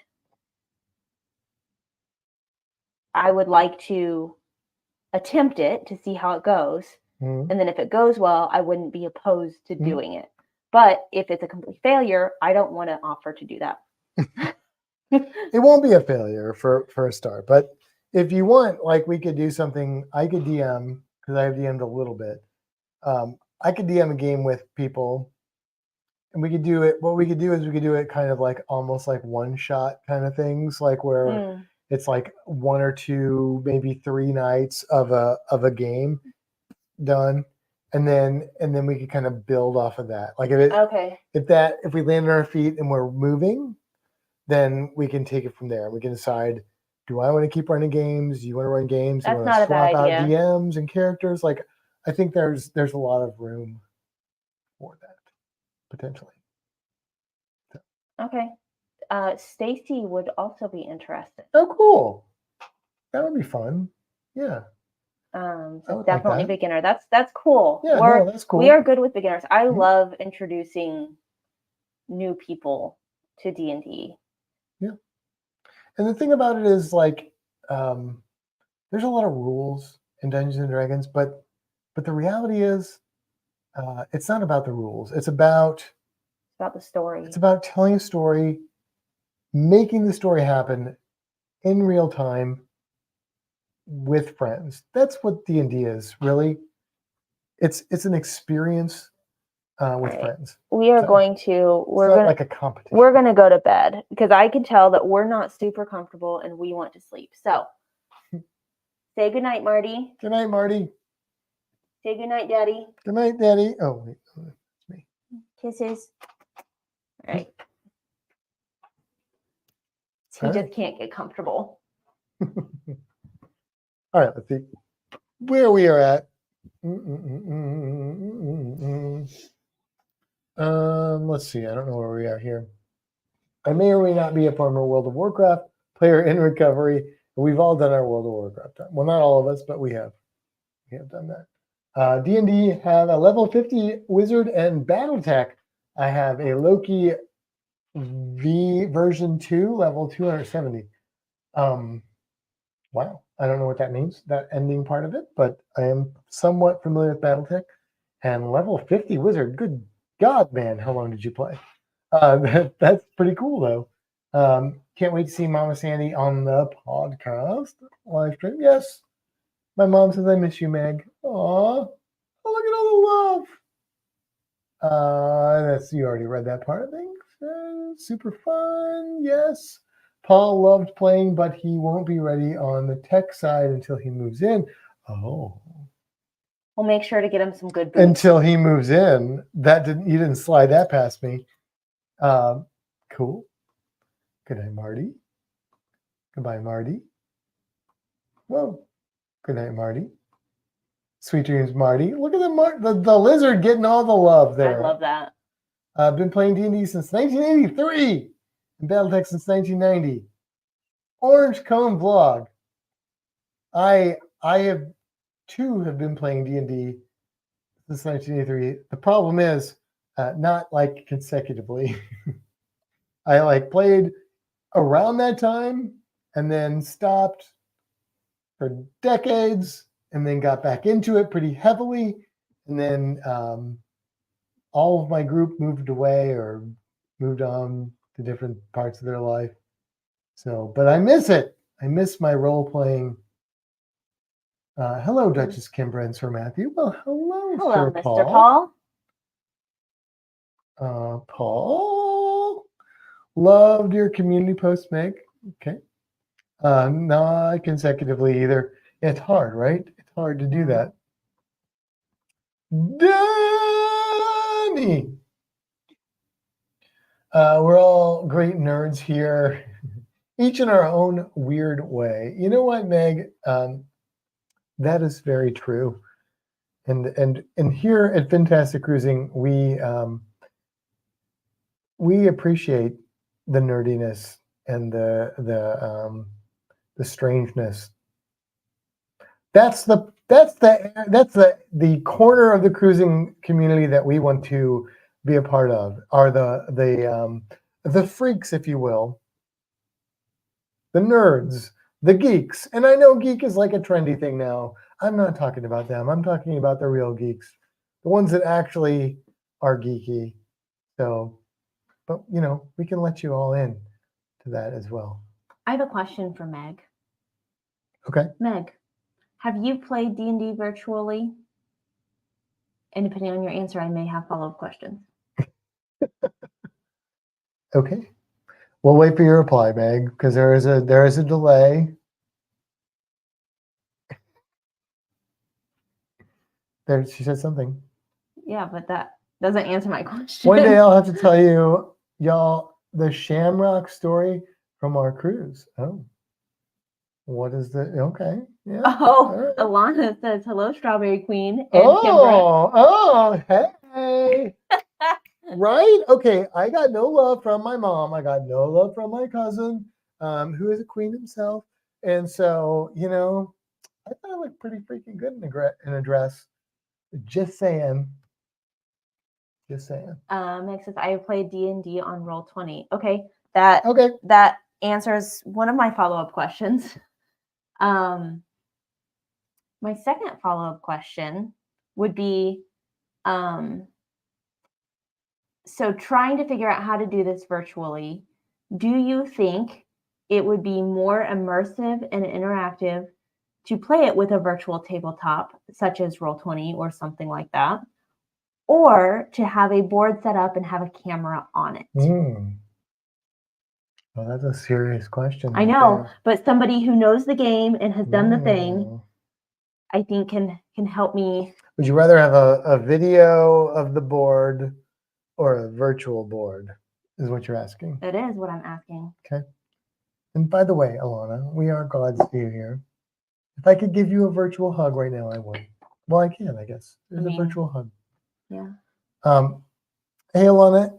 I would like to attempt it to see how it goes. And then if it goes well, I wouldn't be opposed to doing it. But if it's a complete failure, I don't want to offer to do that. It won't be a failure for a start. But if you want, like, we could do something. I could DM, because I have DM'd a little bit. I could DM a game with people, and we could do it. What we could do is we could do it kind of like almost like one shot kind of things, like where it's like 1 or 2, maybe 3 nights of a game done, and then we could kind of build off of that. Like if we land on our feet and we're moving, then we can take it from there. We can decide, do I want to keep running games? Do you want to run games? Do you want to swap out DMs and characters? Like, I think there's a lot of room for that potentially. So. Okay. Stacy would also be interested. Oh, cool. That would be fun. Yeah. So definitely like beginner. That's cool. Yeah, that's cool. We are good with beginners. I love introducing new people to D&D. Yeah. And the thing about it is, like, there's a lot of rules in Dungeons and Dragons, but the reality is, it's not about the rules. It's about the story. It's about telling a story, making the story happen in real time with friends. That's what D&D is, really. It's an experience with friends. We are going to. Like a competition. We're going to go to bed because I can tell that we're not super comfortable and we want to sleep. So, say goodnight, Marty. Good night, Marty. Say goodnight, Daddy. Good night, Daddy. Oh, wait, it's me. Kisses. All right. He just can't get comfortable. All right, let's see where we are at. Let's see. I don't know where we are here. I may or may not be a former World of Warcraft player in recovery. We've all done our World of Warcraft time. Well, not all of us, but we have. We have done that. D&D have a level 50 wizard and BattleTech. I have a Loki V version 2, level 270. Wow. I don't know what that means, that ending part of it, but I am somewhat familiar with BattleTech. And level 50 wizard, good God, man, how long did you play? That's pretty cool, though. Can't wait to see Mama Sandy on the podcast live stream. Yes. My mom says, I miss you, Meg. Aw. Oh, look at all the love. You already read that part, I think. Super fun. Yes. Paul loved playing, but he won't be ready on the tech side until he moves in. Oh. We'll make sure to get him some good boots. Until he moves in. You didn't slide that past me. Cool. Good night, Marty. Goodbye, Marty. Whoa. Good night, Marty. Sweet dreams, Marty. Look at the lizard getting all the love there. I love that. I've been playing D&D since 1983 and BattleTech since 1990. Orange Cone Vlog. I have been playing D&D since 1983. The problem is not like consecutively. I played around that time and then stopped for decades and then got back into it pretty heavily. And then all of my group moved away or moved on to different parts of their life. So, but I miss it. I miss my role playing. Hello, Duchess Kimbra and Sir Matthew. Well, hello, Sir Mr. Paul. Paul. Loved your community post, Meg. Okay. Not consecutively either. It's hard, right? It's hard to do that. Danny! We're all great nerds here, each in our own weird way. You know what, Meg? That is very true. And here at Fantastic Cruising, we appreciate the nerdiness and the strangeness. That's the corner of the cruising community that we want to be a part of. Are the freaks, if you will, the nerds, the geeks. And I know geek is like a trendy thing now. I'm not talking about them. I'm talking about the real geeks, the ones that actually are geeky. So, but we can let you all in to that as well. I have a question for Meg. Okay. Meg, have you played D&D virtually? And depending on your answer, I may have follow-up questions. Okay. We'll wait for your reply, Meg, because there is a delay. There, she said something. Yeah, but that doesn't answer my question. One day I'll have to tell you, y'all, the Shamrock story from our cruise. Oh. What is the okay? Yeah. Oh, right. Alana says hello, Strawberry Queen. And oh, hey. Right? Okay, I got no love from my mom. I got no love from my cousin, who is a queen himself. And so, I thought I looked pretty freaking good in a dress. Just saying. Just saying. Meg says I have played D&D on Roll20. Okay, that answers one of my follow-up questions. My second follow-up question would be, so trying to figure out how to do this virtually, do you think it would be more immersive and interactive to play it with a virtual tabletop, such as Roll20 or something like that, or to have a board set up and have a camera on it? Well, that's a serious question. I know, but somebody who knows the game and has done the thing, I think can help me. Would you rather have a video of the board or a virtual board, is what you're asking? That is what I'm asking. Okay. And by the way, Alana, we are God's view here. If I could give you a virtual hug right now, I would. Well, I can, I guess. There's a virtual hug. Yeah. Hey, Alana,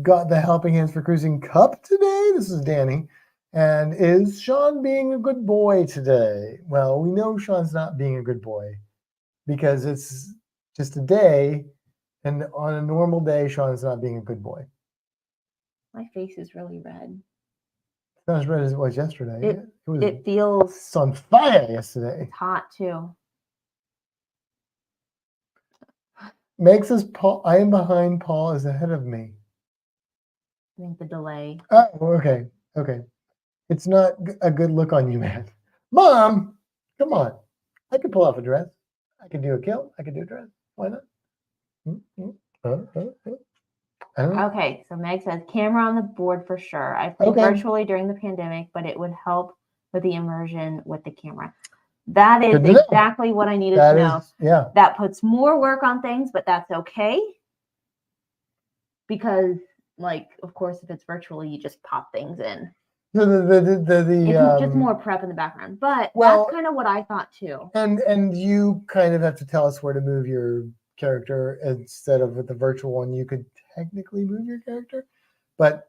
got the Helping Hands for Cruising Cup today. This is Danny. And is Sean being a good boy today? Well, we know Sean's not being a good boy because it's just a day. And on a normal day, Sean's not being a good boy. My face is really red. It's not as red as it was yesterday. It feels... It's on fire yesterday. It's hot, too. Meg says, Paul, I am behind. Paul is ahead of me. I think the delay. Oh, okay. Okay. It's not a good look on you, man. Mom, come on. I could pull off a dress. I could do a kilt. I could do a dress. Why not? Okay, so Meg says camera on the board for sure. I played virtually during the pandemic, but it would help with the immersion with the camera. That is exactly what I needed to know. Yeah. That puts more work on things, but that's okay. Because, of course, if it's virtually, you just pop things in. It's just more prep in the background. But that's kind of what I thought too. And you kind of have to tell us where to move your character instead of with the virtual one. You could technically move your character, but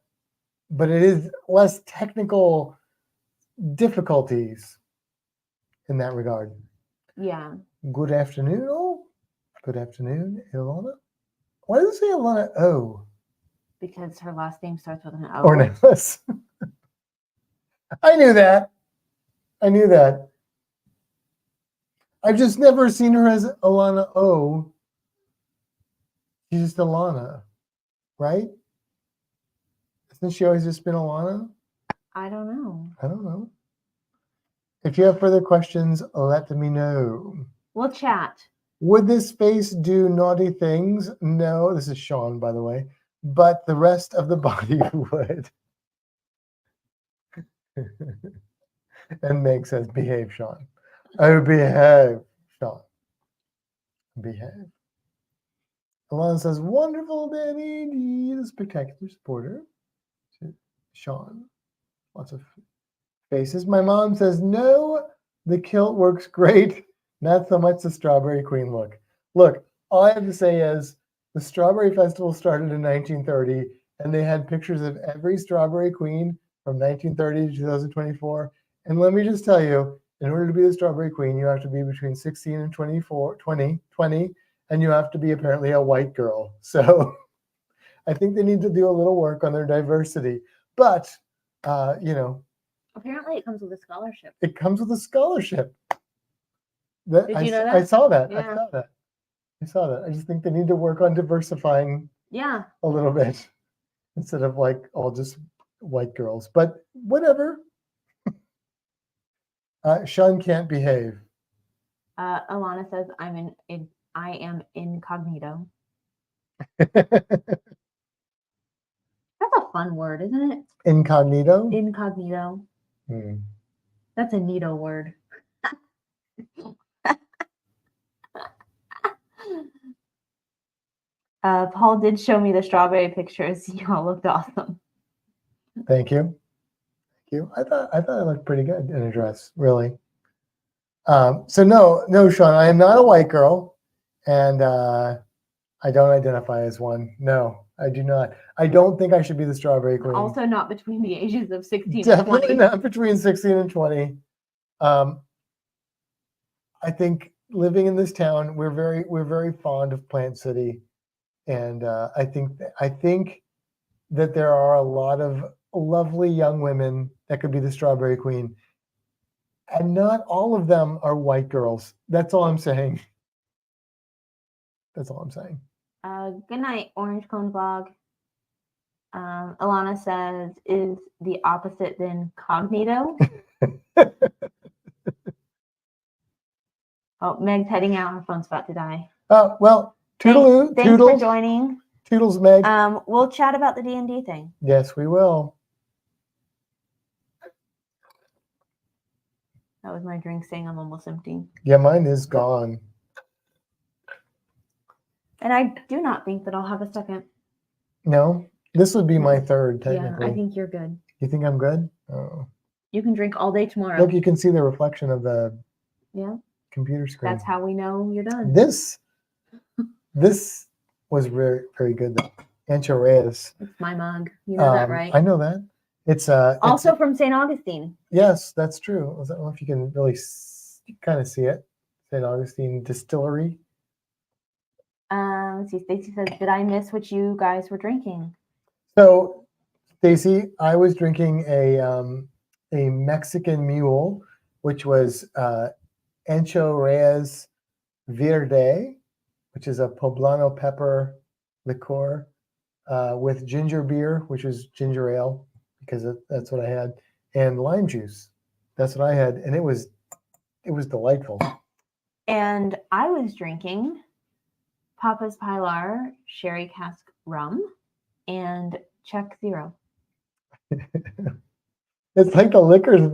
it is less technical difficulties in that regard. Yeah. Good afternoon, all. Good afternoon, Ilana. Why does it say Ilana O? Because her last name starts with an O. Or necklace. I knew that. I've just never seen her as Ilana O. She's just Ilana, right? Hasn't she always just been Ilana? I don't know. If you have further questions, let me know. We'll chat. Would this face do naughty things? No, this is Sean, by the way. But the rest of the body would. And Meg says, behave, Sean. Oh, behave, Sean. Behave. Alana says, wonderful, Danny. The spectacular supporter. Sean. Lots of faces. My mom says, no, the kilt works great. Not so much the Strawberry Queen look. Look, all I have to say is the Strawberry Festival started in 1930, and they had pictures of every Strawberry Queen from 1930 to 2024. And let me just tell you, in order to be the Strawberry Queen, you have to be between 16 and 20, and you have to be apparently a white girl. So I think they need to do a little work on their diversity. But, apparently it comes with a scholarship. It comes with a scholarship. Did you know that? I saw that. Yeah. I saw that. I just think they need to work on diversifying a little bit instead of like all just white girls. But whatever. Sean can't behave. Alana says, I am incognito. That's a fun word, isn't it? Incognito? Incognito. That's a neato word. Paul did show me the strawberry pictures. Y'all looked awesome. Thank you. I thought I looked pretty good in a dress, really. So no, Sean, I am not a white girl, and I don't identify as one. No, I do not. I don't think I should be the Strawberry Queen. Also not between the ages of 16 Definitely and 20. not between 16 and 20. I think living in this town, we're very fond of Plant City, and I think that there are a lot of lovely young women that could be the Strawberry Queen, and not all of them are white girls. That's all I'm saying. That's all I'm saying. Good night, Orange Cone Vlog. Alana says, is the opposite than cognito? Oh, Meg's heading out. Her phone's about to die. Oh, well, toodaloo. Thanks for joining. Toodles, Meg. We'll chat about the D&D thing. Yes, we will. That was my drink saying I'm almost empty. Yeah, mine is gone. And I do not think that I'll have a second. No? This would be my third, technically. Yeah, I think you're good. You think I'm good? Oh. You can drink all day tomorrow. Look, you can see the reflection of the computer screen. That's how we know you're done. This was very, very good, though. Ancho Reyes. It's my mug. You know that, right? I know that. It's also from St. Augustine. Yes, that's true. I don't know if you can really kind of see it. St. Augustine Distillery. Let's see. Stacy says, "Did I miss what you guys were drinking?" So, Stacy, I was drinking a Mexican Mule, which was Ancho Reyes Verde, which is a poblano pepper liqueur, with ginger beer, which is ginger ale, because that's what I had, and lime juice. That's what I had, and it was delightful. And I was drinking Papa's Pilar Sherry Cask Rum and Czech Zero. It's like the liquor's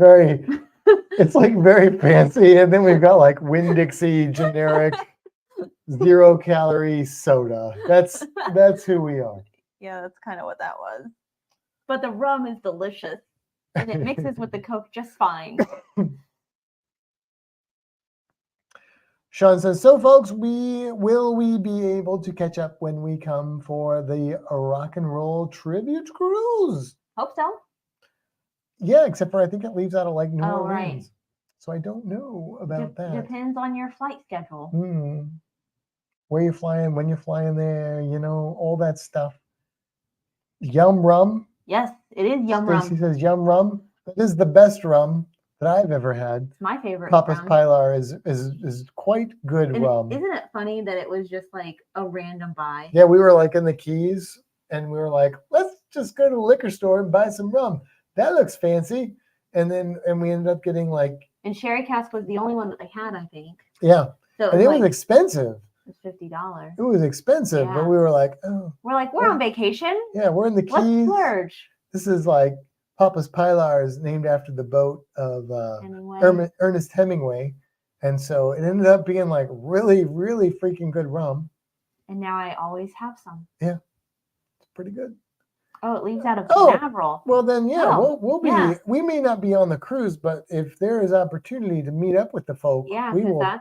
it's like very fancy, and then we've got like Winn-Dixie generic 0-calorie soda. That's who we are. Yeah, that's kind of what that was. But the rum is delicious, and it mixes with the Coke just fine. Sean says, so folks, will we be able to catch up when we come for the Rock and Roll Tribute Cruise? Hope so. Yeah, except for I think it leaves out of like New Orleans. Right. So I don't know about that. Depends on your flight schedule. Where you're flying, when you're flying there, all that stuff. Yum rum. Yes, it is yum rum. Stacey says yum rum. That is the best rum that I've ever had. It's my favorite. Papa's Pilar is quite good rum. Isn't it funny that it was just like a random buy? Yeah, we were like in the Keys, and we were like, let's just go to the liquor store and buy some rum. That looks fancy. And we ended up getting like. And Sherry Cask was the only one that they had, I think. Yeah. So it was expensive. It was $50. It was expensive, but we were like, oh. We're on vacation. Yeah, we're in the Keys. Let's splurge. This is like Papa's Pilar is named after the boat of Hemingway. Ernest Hemingway. And so it ended up being like really, really freaking good rum. And now I always have some. Yeah, it's pretty good. Oh, it leaves out of Oh, Canaveral. well then, yeah, Oh, we'll be. yeah. We may not be on the cruise, but if there is opportunity to meet up with the folk, Yeah, we because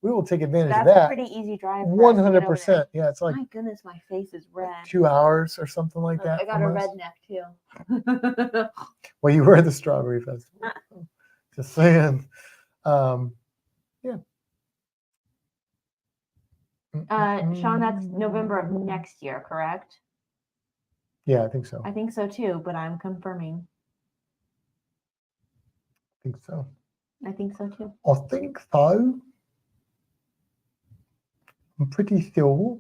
will take advantage of that's a that. pretty easy drive. For us to get over 100%. there. Yeah, it's like My goodness, my face is red. 2 hours or something like that. I got a red neck too. Well, you were at the Strawberry Festival. Just saying. Yeah. Sean, that's November of next year, correct? Yeah, I think so. I think so too, but I'm confirming. I think so. I think so too. I think so. I'm pretty sure.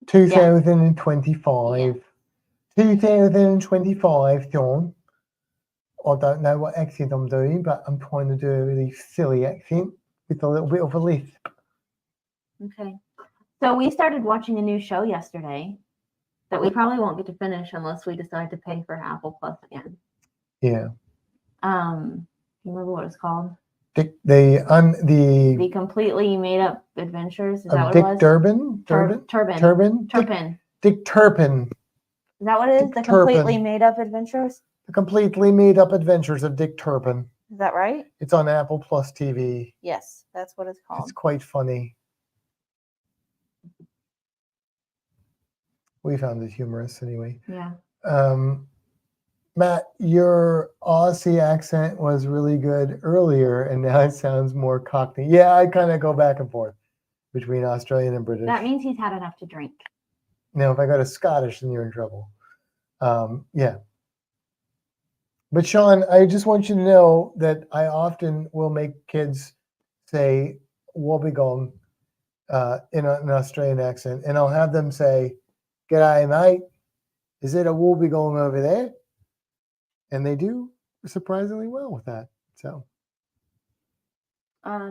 Yeah. 2025. 2025, John. I don't know what accent I'm doing, but I'm trying to do a really silly accent with a little bit of a lisp. Okay. So we started watching a new show yesterday that we probably won't get to finish unless we decide to pay for Apple Plus again. Yeah. You remember what it's called? The completely made up adventures. Is of that what Dick it was? Turpin? Turpin. Dick Turpin. Is that what it is? Dick The Turpin. completely made up adventures? The completely made up adventures of Dick Turpin. Is that right? It's on Apple Plus TV. Yes, that's what it's called. It's quite funny. We found it humorous anyway. Yeah. Matt, your Aussie accent was really good earlier, and now it sounds more Cockney. Yeah, I kind of go back and forth between Australian and British. That means he's had enough to drink. Now, if I go to Scottish, then you're in trouble. Yeah. But Sean, I just want you to know that I often will make kids say "wobbegong" in an Australian accent, and I'll have them say, "G'day, mate. Is it a wobbegong over there?" And they do surprisingly well with that. So,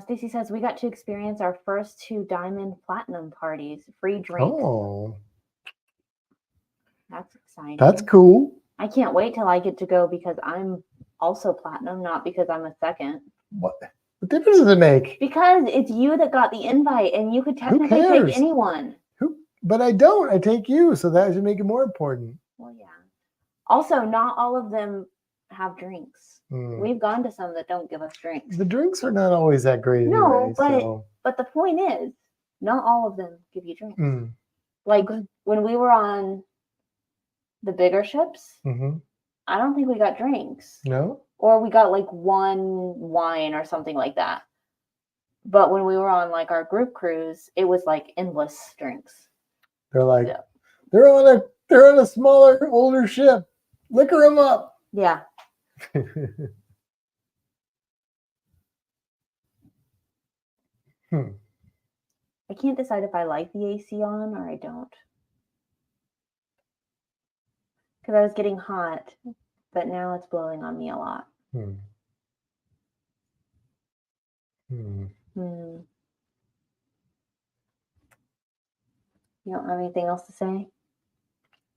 Stacy says we got to experience our first 2 diamond platinum parties, free drinks. oh, That's exciting. That's cool. I can't wait till I get to go because I'm also platinum, not because I'm a second. What difference does it make? Because it's you that got the invite, and you could technically take anyone. But I don't. I take you, so that should make it more important. Well, yeah. Also, not all of them have drinks. We've gone to some that don't give us drinks. The drinks are not always that great. No, anyway, but the point is, not all of them give you drinks. Like when we were on the bigger ships, I don't think we got drinks. No? Or we got like one wine or something like that. But when we were on like our group cruise, it was like endless drinks. They're like, they're on a smaller, older ship. Liquor them up. Yeah. I can't decide if I like the AC on or I don't. Because I was getting hot, but now it's blowing on me a lot. You don't have anything else to say?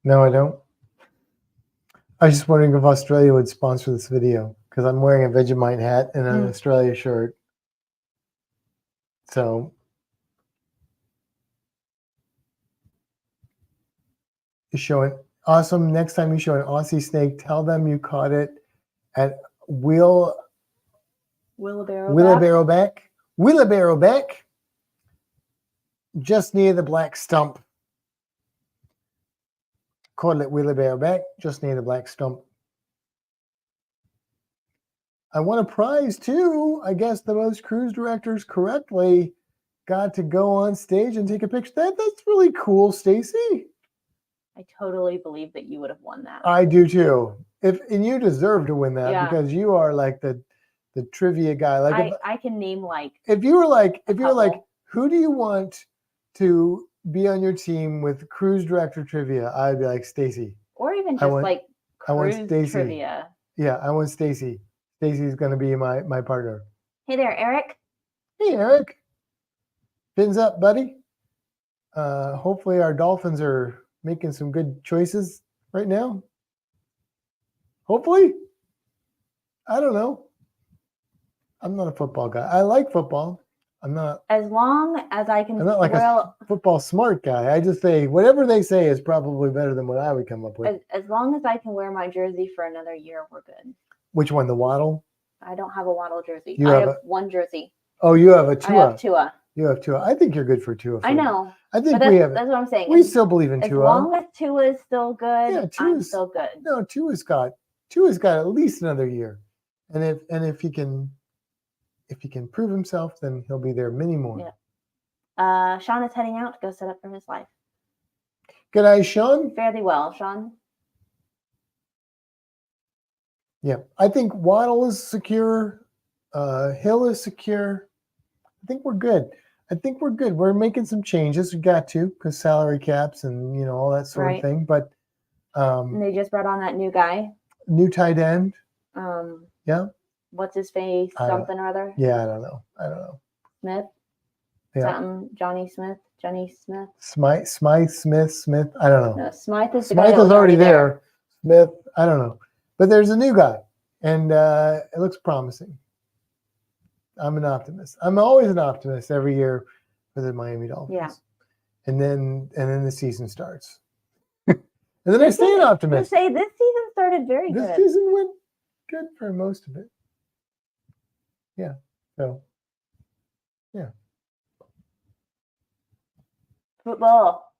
No, I don't. I was just wondering if Australia would sponsor this video because I'm wearing a Vegemite hat and an Australia shirt. So you show it. Awesome. Next time you show an Aussie snake, tell them you caught it at Wheelabarrow Beck, just near the Black Stump. Caught it at Wheelabarrow Beck, just near the Black Stump. I won a prize too. I guess the most cruise directors correctly got to go on stage and take a picture. That's really cool, Stacy. I totally believe that you would have won that. I do too. And you deserve to win that because you are like the trivia guy. Like I can name like if you were like who do you want to be on your team with cruise director trivia? I'd be like Stacy. Or even just cruise trivia. Yeah, I want Stacy. Stacy's gonna be my partner. Hey there, Eric. Hey Eric. Fins up, buddy. Hopefully our dolphins are making some good choices right now. Hopefully. I don't know. I'm not a football guy. I like football. I'm not. As long as I can. I'm not like a football smart guy. I just say whatever they say is probably better than what I would come up with. As long as I can wear my jersey for another year, we're good. Which one? The Waddle? I don't have a Waddle jersey. I have one jersey. Oh, you have a Tua. I have Tua. You have Tua. I think you're good for Tua. I know. I think that's what I'm saying. We still believe in Tua. As long as Tua is still good, I'm still good. No, Tua's got at least another year, and if he can prove himself, then he'll be there many more. Yeah. Sean is heading out to go set up for his life. Good eye, Sean. Fairly well, Sean. Yeah, I think Waddle is secure. Hill is secure. I think we're good. We're making some changes. We got to because salary caps and all that sort of thing. But and they just brought on that new guy. New tight end. Yeah. What's his face? Something or other. Yeah, I don't know. Smith. Yeah. Something. Johnny Smith. Smith. I don't know. No, Smythe is already there. Smith. I don't know. But there's a new guy, and it looks promising. I'm an optimist. I'm always an optimist every year for the Miami Dolphins. Yeah. And then the season starts. And then I stay an optimist. Say this season started very good. This season went good for most of it. Yeah. So, yeah. Football.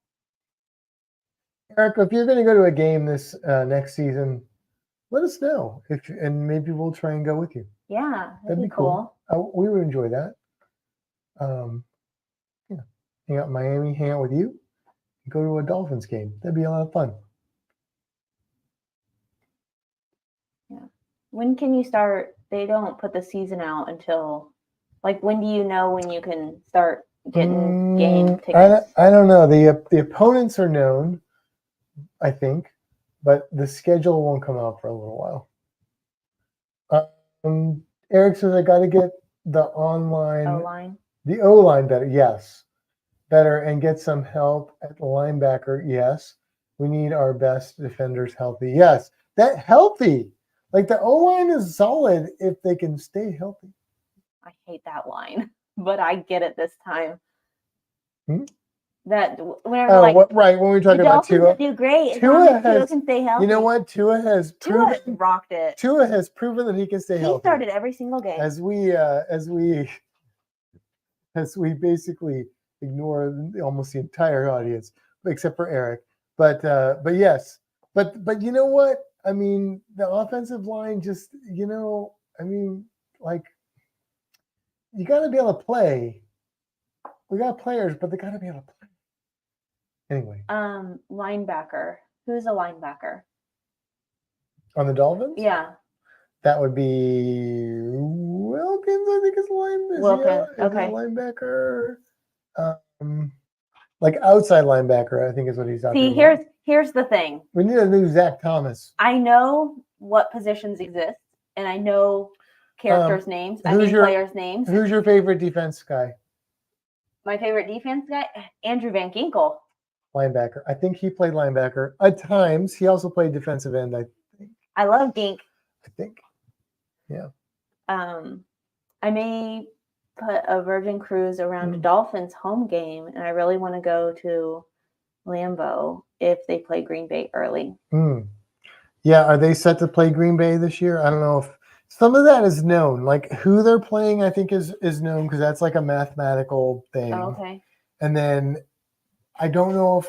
Eric, if you're going to go to a game this next season, let us know and maybe we'll try and go with you. Yeah, that'd be cool. We would enjoy that. Yeah, hang out in Miami, hang out with you, and go to a Dolphins game. That'd be a lot of fun. Yeah. When can you start? They don't put the season out until, when do you know when you can start getting game tickets? I don't know. The opponents are known, I think, but the schedule won't come out for a little while. Eric says I got to get the O-line better. Yes, better, and get some help at the linebacker. Yes, we need our best defenders healthy. Yes, that healthy. The O-line is solid if they can stay healthy. I hate that line, but I get it this time. That whenever when we talk about Tua, do great. Tua can stay healthy. You know what? Tua has rocked it. Tua has proven that he can stay healthy. He started every single game. As we basically ignore almost the entire audience, except for Eric. But yes, but you know what? I mean, the offensive line just you got to be able to play. We got players, but they got to be able to play. Anyway. Linebacker. Who's a linebacker? On the Dolphins? Yeah. That would be Wilkins, I think is linebacker. Wilkins, okay. Linebacker. Outside linebacker, I think is what he's talking about. See, here's the thing. We need a new Zach Thomas. I know what positions exist, and I know characters' names. Players' names. Who's your favorite defense guy? My favorite defense guy? Andrew Van Ginkel. Linebacker. I think he played linebacker. At times, he also played defensive end, I think. I love Gink. I think. Yeah. I may put a Virgin Cruise around a Dolphins home game, and I really want to go to Lambeau if they play Green Bay early. Yeah, are they set to play Green Bay this year? I don't know if some of that is known. Who they're playing, I think is known because that's a mathematical thing. Oh, okay. And then I don't know if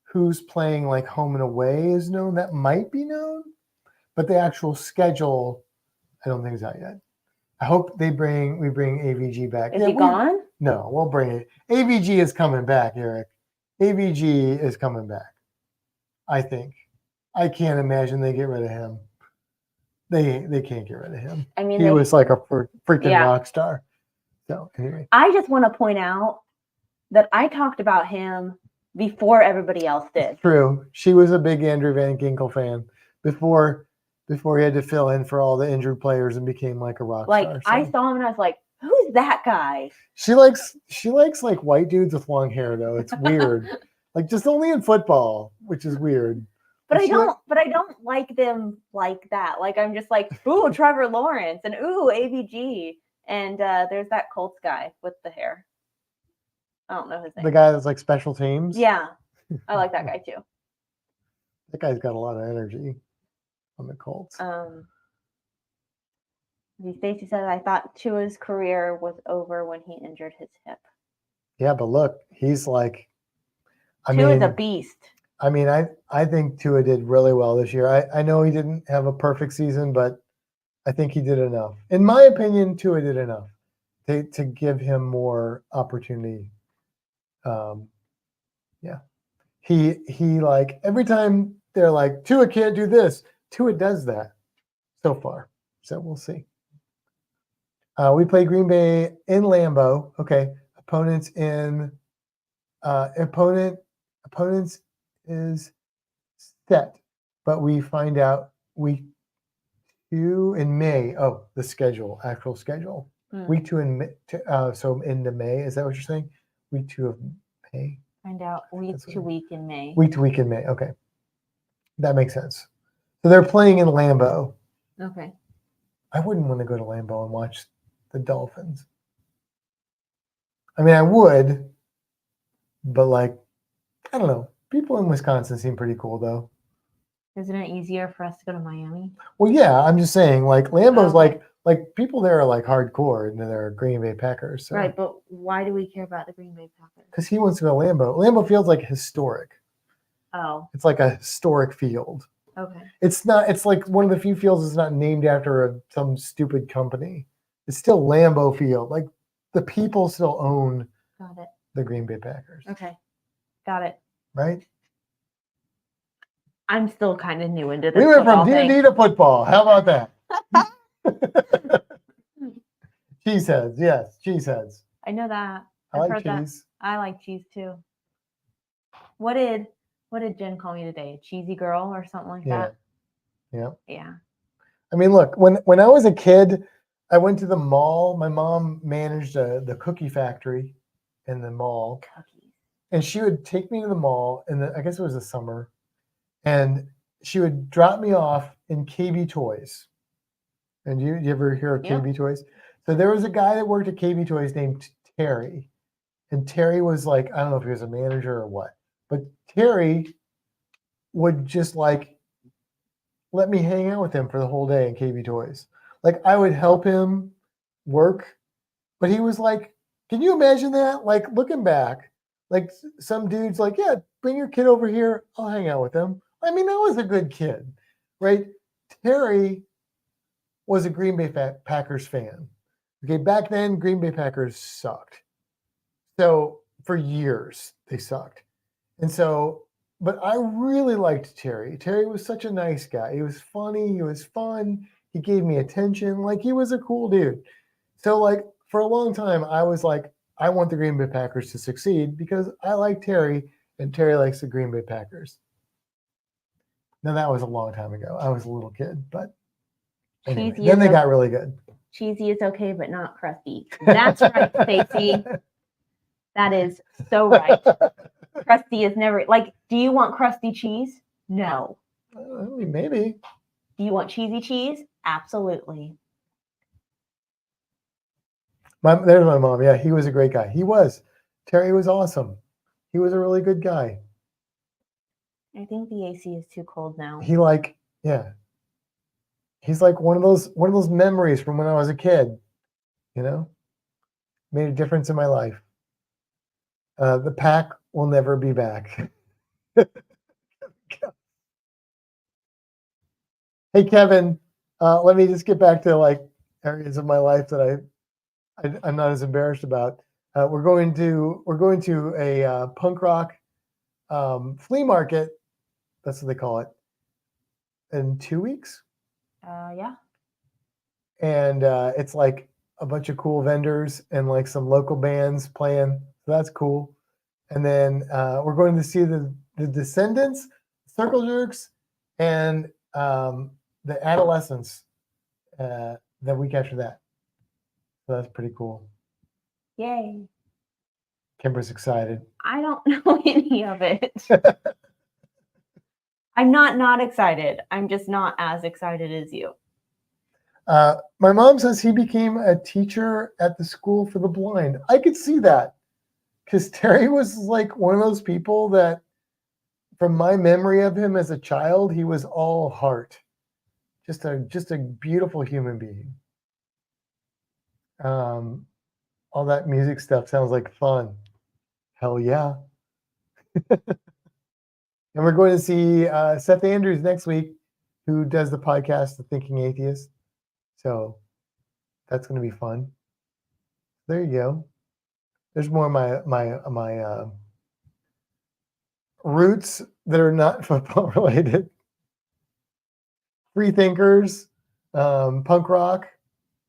who's playing home and away is known. That might be known, but the actual schedule, I don't think is out yet. I hope we bring AVG back. Is he gone? No, we'll bring it. AVG is coming back, Eric. AVG is coming back. I think. I can't imagine they get rid of him. They can't get rid of him. I mean, he was like a freaking rock star. So anyway, I just want to point out that I talked about him before everybody else did. True. She was a big Andrew Van Ginkel fan before he had to fill in for all the injured players and became a rock star. So. I saw him and I was like, who's that guy? She likes white dudes with long hair though. It's weird. Like just only in football, which is weird. But I don't like them like that. Like I'm just like, ooh, Trevor Lawrence and ooh, ABG. And there's that Colts guy with the hair. I don't know his name. The guy that's like special teams. Yeah. I like that guy too. That guy's got a lot of energy on the Colts. Stacy said, I thought Tua's career was over when he injured his hip. Yeah, but look, he's like, Tua's a beast. I mean, I think Tua did really well this year. I know he didn't have a perfect season, but I think he did enough. In my opinion, Tua did enough to give him more opportunity. Yeah. He like every time they're like, Tua can't do this, Tua does that so far. So we'll see. We play Green Bay in Lambeau. Okay. Opponents is set, but we find out week 2 in May. Oh, the actual schedule. Week 2 in May. So into May. Is that what you're saying? Week 2 of May. Find out week to week in May. Week to week in May. Okay, that makes sense. So they're playing in Lambeau. Okay. I wouldn't want to go to Lambeau and watch the Dolphins. I mean, I would, but like, I don't know. People in Wisconsin seem pretty cool, though. Isn't it easier for us to go to Miami? Well, yeah, I'm just saying, like, Lambeau's like people there are like hardcore, and they're Green Bay Packers. So. Right, but why do we care about the Green Bay Packers? Because he wants to go to Lambeau. Lambeau feels like historic. Oh. It's like a historic field. Okay. It's not. It's like one of the few fields that's not named after some stupid company. It's still Lambeau Field. Like the people still own. Got it. The Green Bay Packers. Okay, got it. Right. I'm still kind of new into this. We went from D&D to football. How about that? Cheeseheads, yes, cheeseheads. I know that. I like cheese. I like cheese too. What did Jen call me today? Cheesy girl or something like that? Yeah. Yeah. I mean, look, when I was a kid, I went to the mall. My mom managed the cookie factory in the mall. Cookies. And she would take me to the mall, and I guess it was the summer, and she would drop me off in KB Toys. And you ever hear of KB Toys? So there was a guy that worked at KB Toys named Terry. And Terry was like, I don't know if he was a manager or what, but Terry would just like let me hang out with him for the whole day in KB Toys. Like I would help him work, but he was like, can you imagine that? Like looking back, like some dude's like, yeah, bring your kid over here. I'll hang out with him. I mean, I was a good kid, right? Terry was a Green Bay Packers fan. Okay, back then, Green Bay Packers sucked. So for years, they sucked. And so, but I really liked Terry. Terry was such a nice guy. He was funny. He was fun. He gave me attention. Like he was a cool dude. So like for a long time, I was like, I want the Green Bay Packers to succeed because I like Terry and Terry likes the Green Bay Packers. Now that was a long time ago. I was a little kid, but anyway, then they got really good. Cheesy is okay, but not crusty. That's right, Stacey. That is so right. Crusty is never like. Do you want crusty cheese? No. I mean, maybe. Do you want cheesy cheese? Absolutely. There's my mom. Yeah, he was a great guy. He was. Terry was awesome. He was a really good guy. I think the AC is too cold now. He's like one of those memories from when I was a kid, you know, made a difference in my life. The pack will never be back. Hey, Kevin, let me just get back to like areas of my life that I'm not as embarrassed about. We're going to a punk rock flea market. That's what they call it. In 2 weeks. Yeah. And it's like a bunch of cool vendors and like some local bands playing. So that's cool. And then we're going to see the Descendants, Circle Jerks, and the Adolescents the week after that. So that's pretty cool. Yay. Kimber's excited. I don't know any of it. I'm not excited. I'm just not as excited as you. My mom says he became a teacher at the school for the blind. I could see that because Terry was like one of those people that, from my memory of him as a child, he was all heart. Just a beautiful human being. All that music stuff sounds like fun. Hell yeah. And we're going to see Seth Andrews next week, who does the podcast, The Thinking Atheist. So that's going to be fun. There you go. There's more of my roots that are not football related. Free thinkers, punk rock.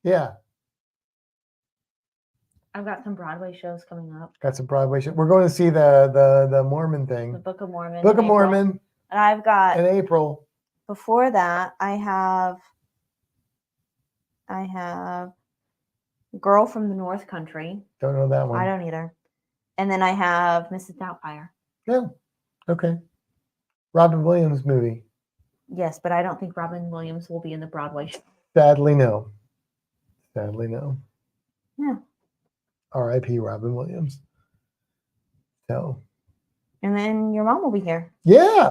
Yeah. I've got some Broadway shows coming up. Got some Broadway shows. We're going to see the Mormon thing. The Book of Mormon. Book of Mormon. And I've got in April. Before that, I have Girl from the North Country. Don't know that one. I don't either. And then I have Mrs. Doubtfire. Yeah. Okay. Robin Williams movie. Yes, but I don't think Robin Williams will be in the Broadway show. Sadly, no. Sadly, no. Yeah. R.I.P. Robin Williams. So. And then your mom will be here. Yeah.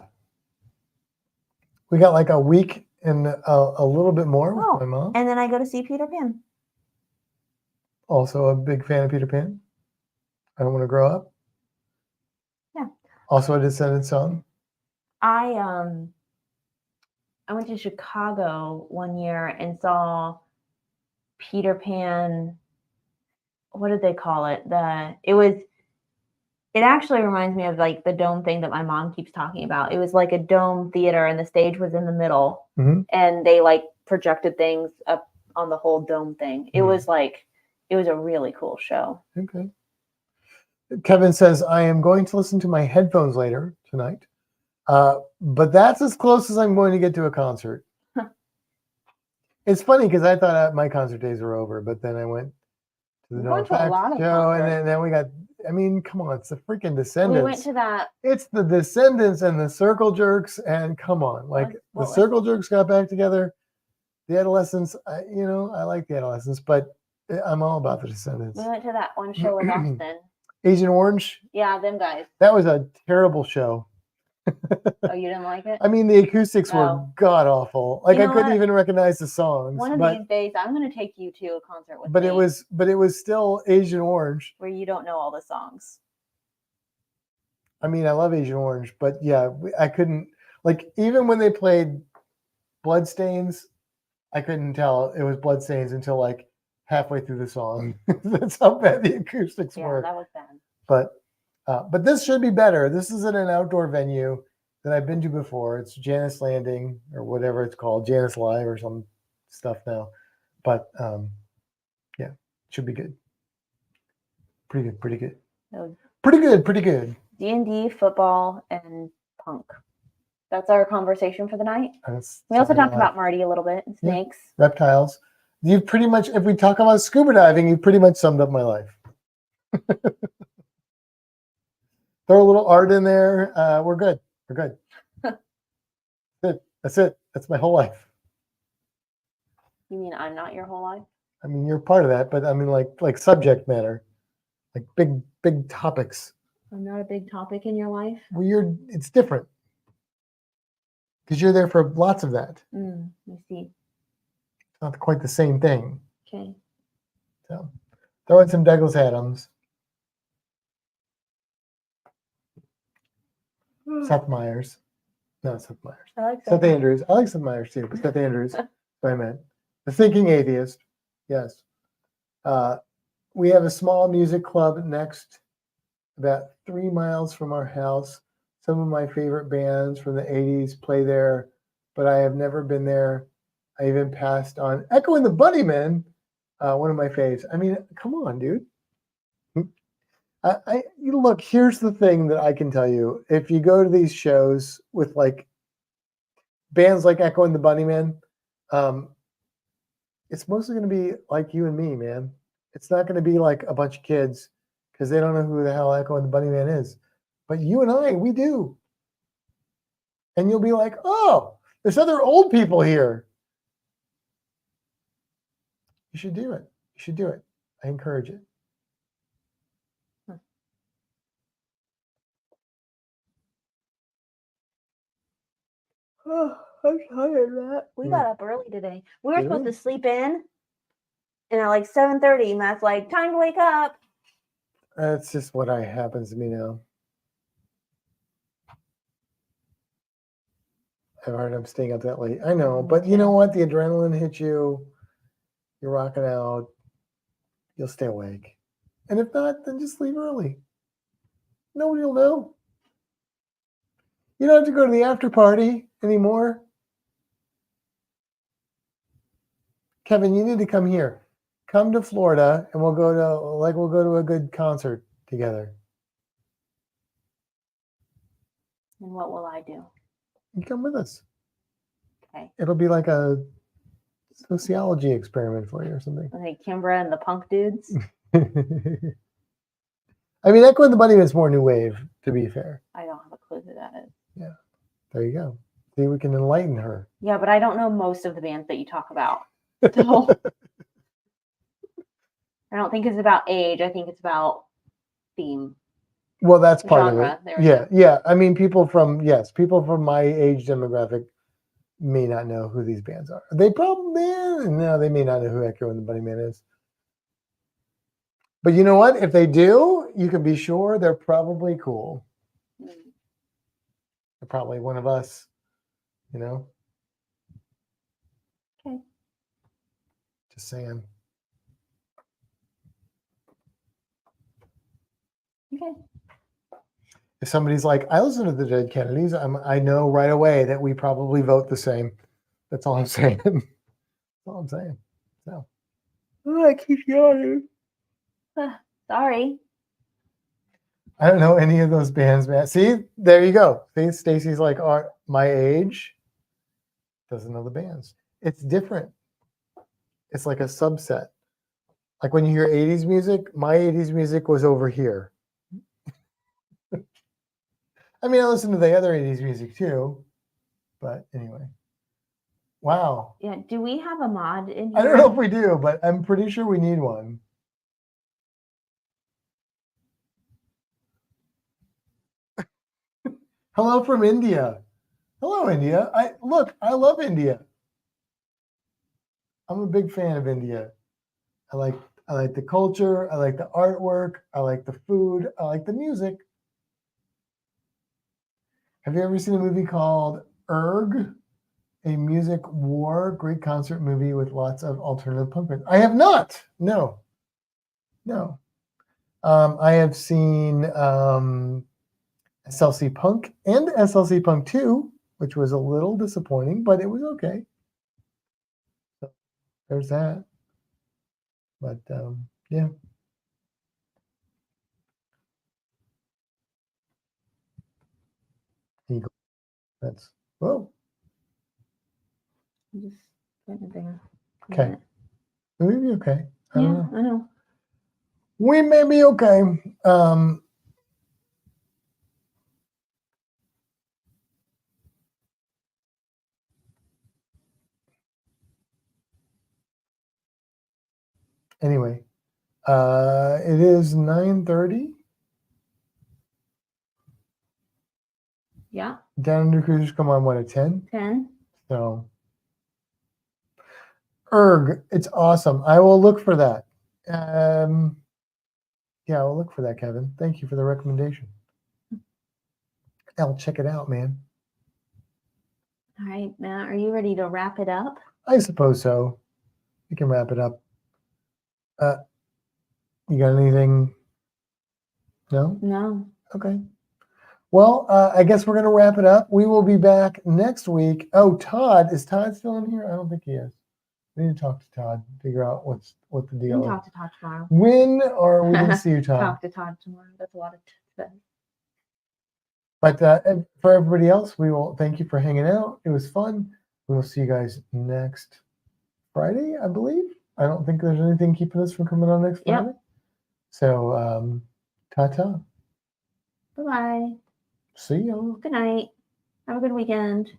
We got like a week and a little bit more with my mom. And then I go to see Peter Pan. Also a big fan of Peter Pan. I Don't Want to Grow Up. Yeah. Also a Descendants song. I went to Chicago one year and saw Peter Pan. What did they call it? It actually reminds me of like the dome thing that my mom keeps talking about. It was like a dome theater and the stage was in the middle, and they like projected things up on the whole dome thing. It was a really cool show. Okay. Kevin says, I am going to listen to my headphones later tonight. But that's as close as I'm going to get to a concert. It's funny because I thought my concert days were over, but then I went to the No Effect show, and then we got, I mean, come on, it's the freaking Descendants. We went to that. It's the Descendants and the Circle Jerks, and come on, like the Circle Jerks got back together. The Adolescents, I like the Adolescents, but I'm all about the Descendants. We went to that one show in Austin. Agent Orange? Yeah, them guys. That was a terrible show. Oh, you didn't like it? I mean, the acoustics were god awful. Like, I couldn't even recognize the songs. One of these days, I'm going to take you to a concert with me. But it was still Agent Orange. Where you don't know all the songs. I mean, I love Agent Orange, but yeah, I couldn't, like, even when they played Bloodstains, I couldn't tell it was Bloodstains until like halfway through the song. That's how bad the acoustics were. Yeah, that was bad. But this should be better. This is in an outdoor venue that I've been to before. It's Janus Landing or whatever it's called, Janus Live or some stuff now. But yeah, it should be good. Pretty good. Pretty good. D&D, football, and punk. That's our conversation for the night. We also talked about Marty a little bit, and snakes. Yeah. Reptiles. You pretty much, if we talk about scuba diving, you pretty much summed up my life. Throw a little art in there. We're good. That's it. That's my whole life. You mean I'm not your whole life? I mean, you're part of that, but I mean, like subject matter, like big topics. I'm not a big topic in your life. Well, it's different because you're there for lots of that. I see. It's not quite the same thing. Okay. So, throw in some Douglas Adams. Seth Meyers. No, Seth Meyers. I like Seth Andrews. I like Seth Meyers too, but Seth Andrews. That's what I meant. The Thinking Atheist. Yes. We have a small music club next, about 3 miles from our house. Some of my favorite bands from the 80s play there, but I have never been there. I even passed on Echo and the Bunnymen, one of my faves. I mean, come on, dude. Look, here's the thing that I can tell you. If you go to these shows with like bands like Echo and the Bunnymen, it's mostly going to be like you and me, man. It's not going to be like a bunch of kids because they don't know who the hell Echo and the Bunnyman is. But you and I, we do. And you'll be like, oh, there's other old people here. You should do it. You should do it. I encourage it. Oh, I'm tired, Matt. We got up early today. We were supposed to sleep in, and at like 7:30, Matt's like, time to wake up. That's just what happens to me now. I've heard I'm staying up that late. I know, but you know what? The adrenaline hits you. You're rocking out. You'll stay awake. And if not, then just leave early. Nobody will know. You don't have to go to the after party anymore. Kevin, you need to come here. Come to Florida, and we'll go to a good concert together. And what will I do? You come with us. Okay. It'll be like a sociology experiment for you or something. Like Kimbra and the punk dudes. I mean, Echo and the Bunnyman's more new wave, to be fair. I don't have a clue who that is. Yeah. There you go. See, we can enlighten her. Yeah, but I don't know most of the bands that you talk about. So I don't think it's about age. I think it's about theme. Well, that's part genre. of it. Yeah. I mean, people from my age demographic may not know who these bands are. They probably they may not know who Echo and the Bunnyman is. But you know what? If they do, you can be sure they're probably cool. They're probably one of us, you know? Okay. Just saying. Okay. If somebody's like, I listen to the Dead Kennedys, I know right away that we probably vote the same. That's all I'm saying. That's all I'm saying. So, I keep yawning. Sorry. I don't know any of those bands, man. See, there you go. See, Stacy's like, my age doesn't know the bands. It's different. It's like a subset. Like when you hear 80s music, my 80s music was over here. I mean, I listen to the other 80s music too. But anyway. Wow. Yeah. Do we have a mod in here? I don't know if we do, but I'm pretty sure we need one. Hello from India. Hello, India. I love India. I'm a big fan of India. I like the culture. I like the artwork. I like the food. I like the music. Have you ever seen a movie called Erg? A Music War, great concert movie with lots of alternative punk bands. I have not. No. I have seen SLC Punk and SLC Punk 2, which was a little disappointing, but it was okay. So there's that. But yeah. Eagle. That's whoa. Just putting it there. Okay. We may be okay. I don't know. I know. We may be okay. Anyway, it is 9:30. Yeah. Down Under Cruisers come on, what, at 10? 10. So, Erg, it's awesome. I will look for that. Yeah, I'll look for that, Kevin. Thank you for the recommendation. I'll check it out, man. All right, Matt, are you ready to wrap it up? I suppose so. We can wrap it up. You got anything? No? No. Okay. Well, I guess we're going to wrap it up. We will be back next week. Oh, Todd. Is Todd still in here? I don't think he is. We need to talk to Todd, figure out what the deal We can is. talk to Todd tomorrow. When are we going to see you, Todd? Talk to Todd tomorrow. That's a lot of time. But for everybody else, we will thank you for hanging out. It was fun. We will see you guys next Friday, I believe. I don't think there's anything keeping us from coming on next Friday. Yep. So Ta-ta. Bye-bye. See you. Good night. Have a good weekend.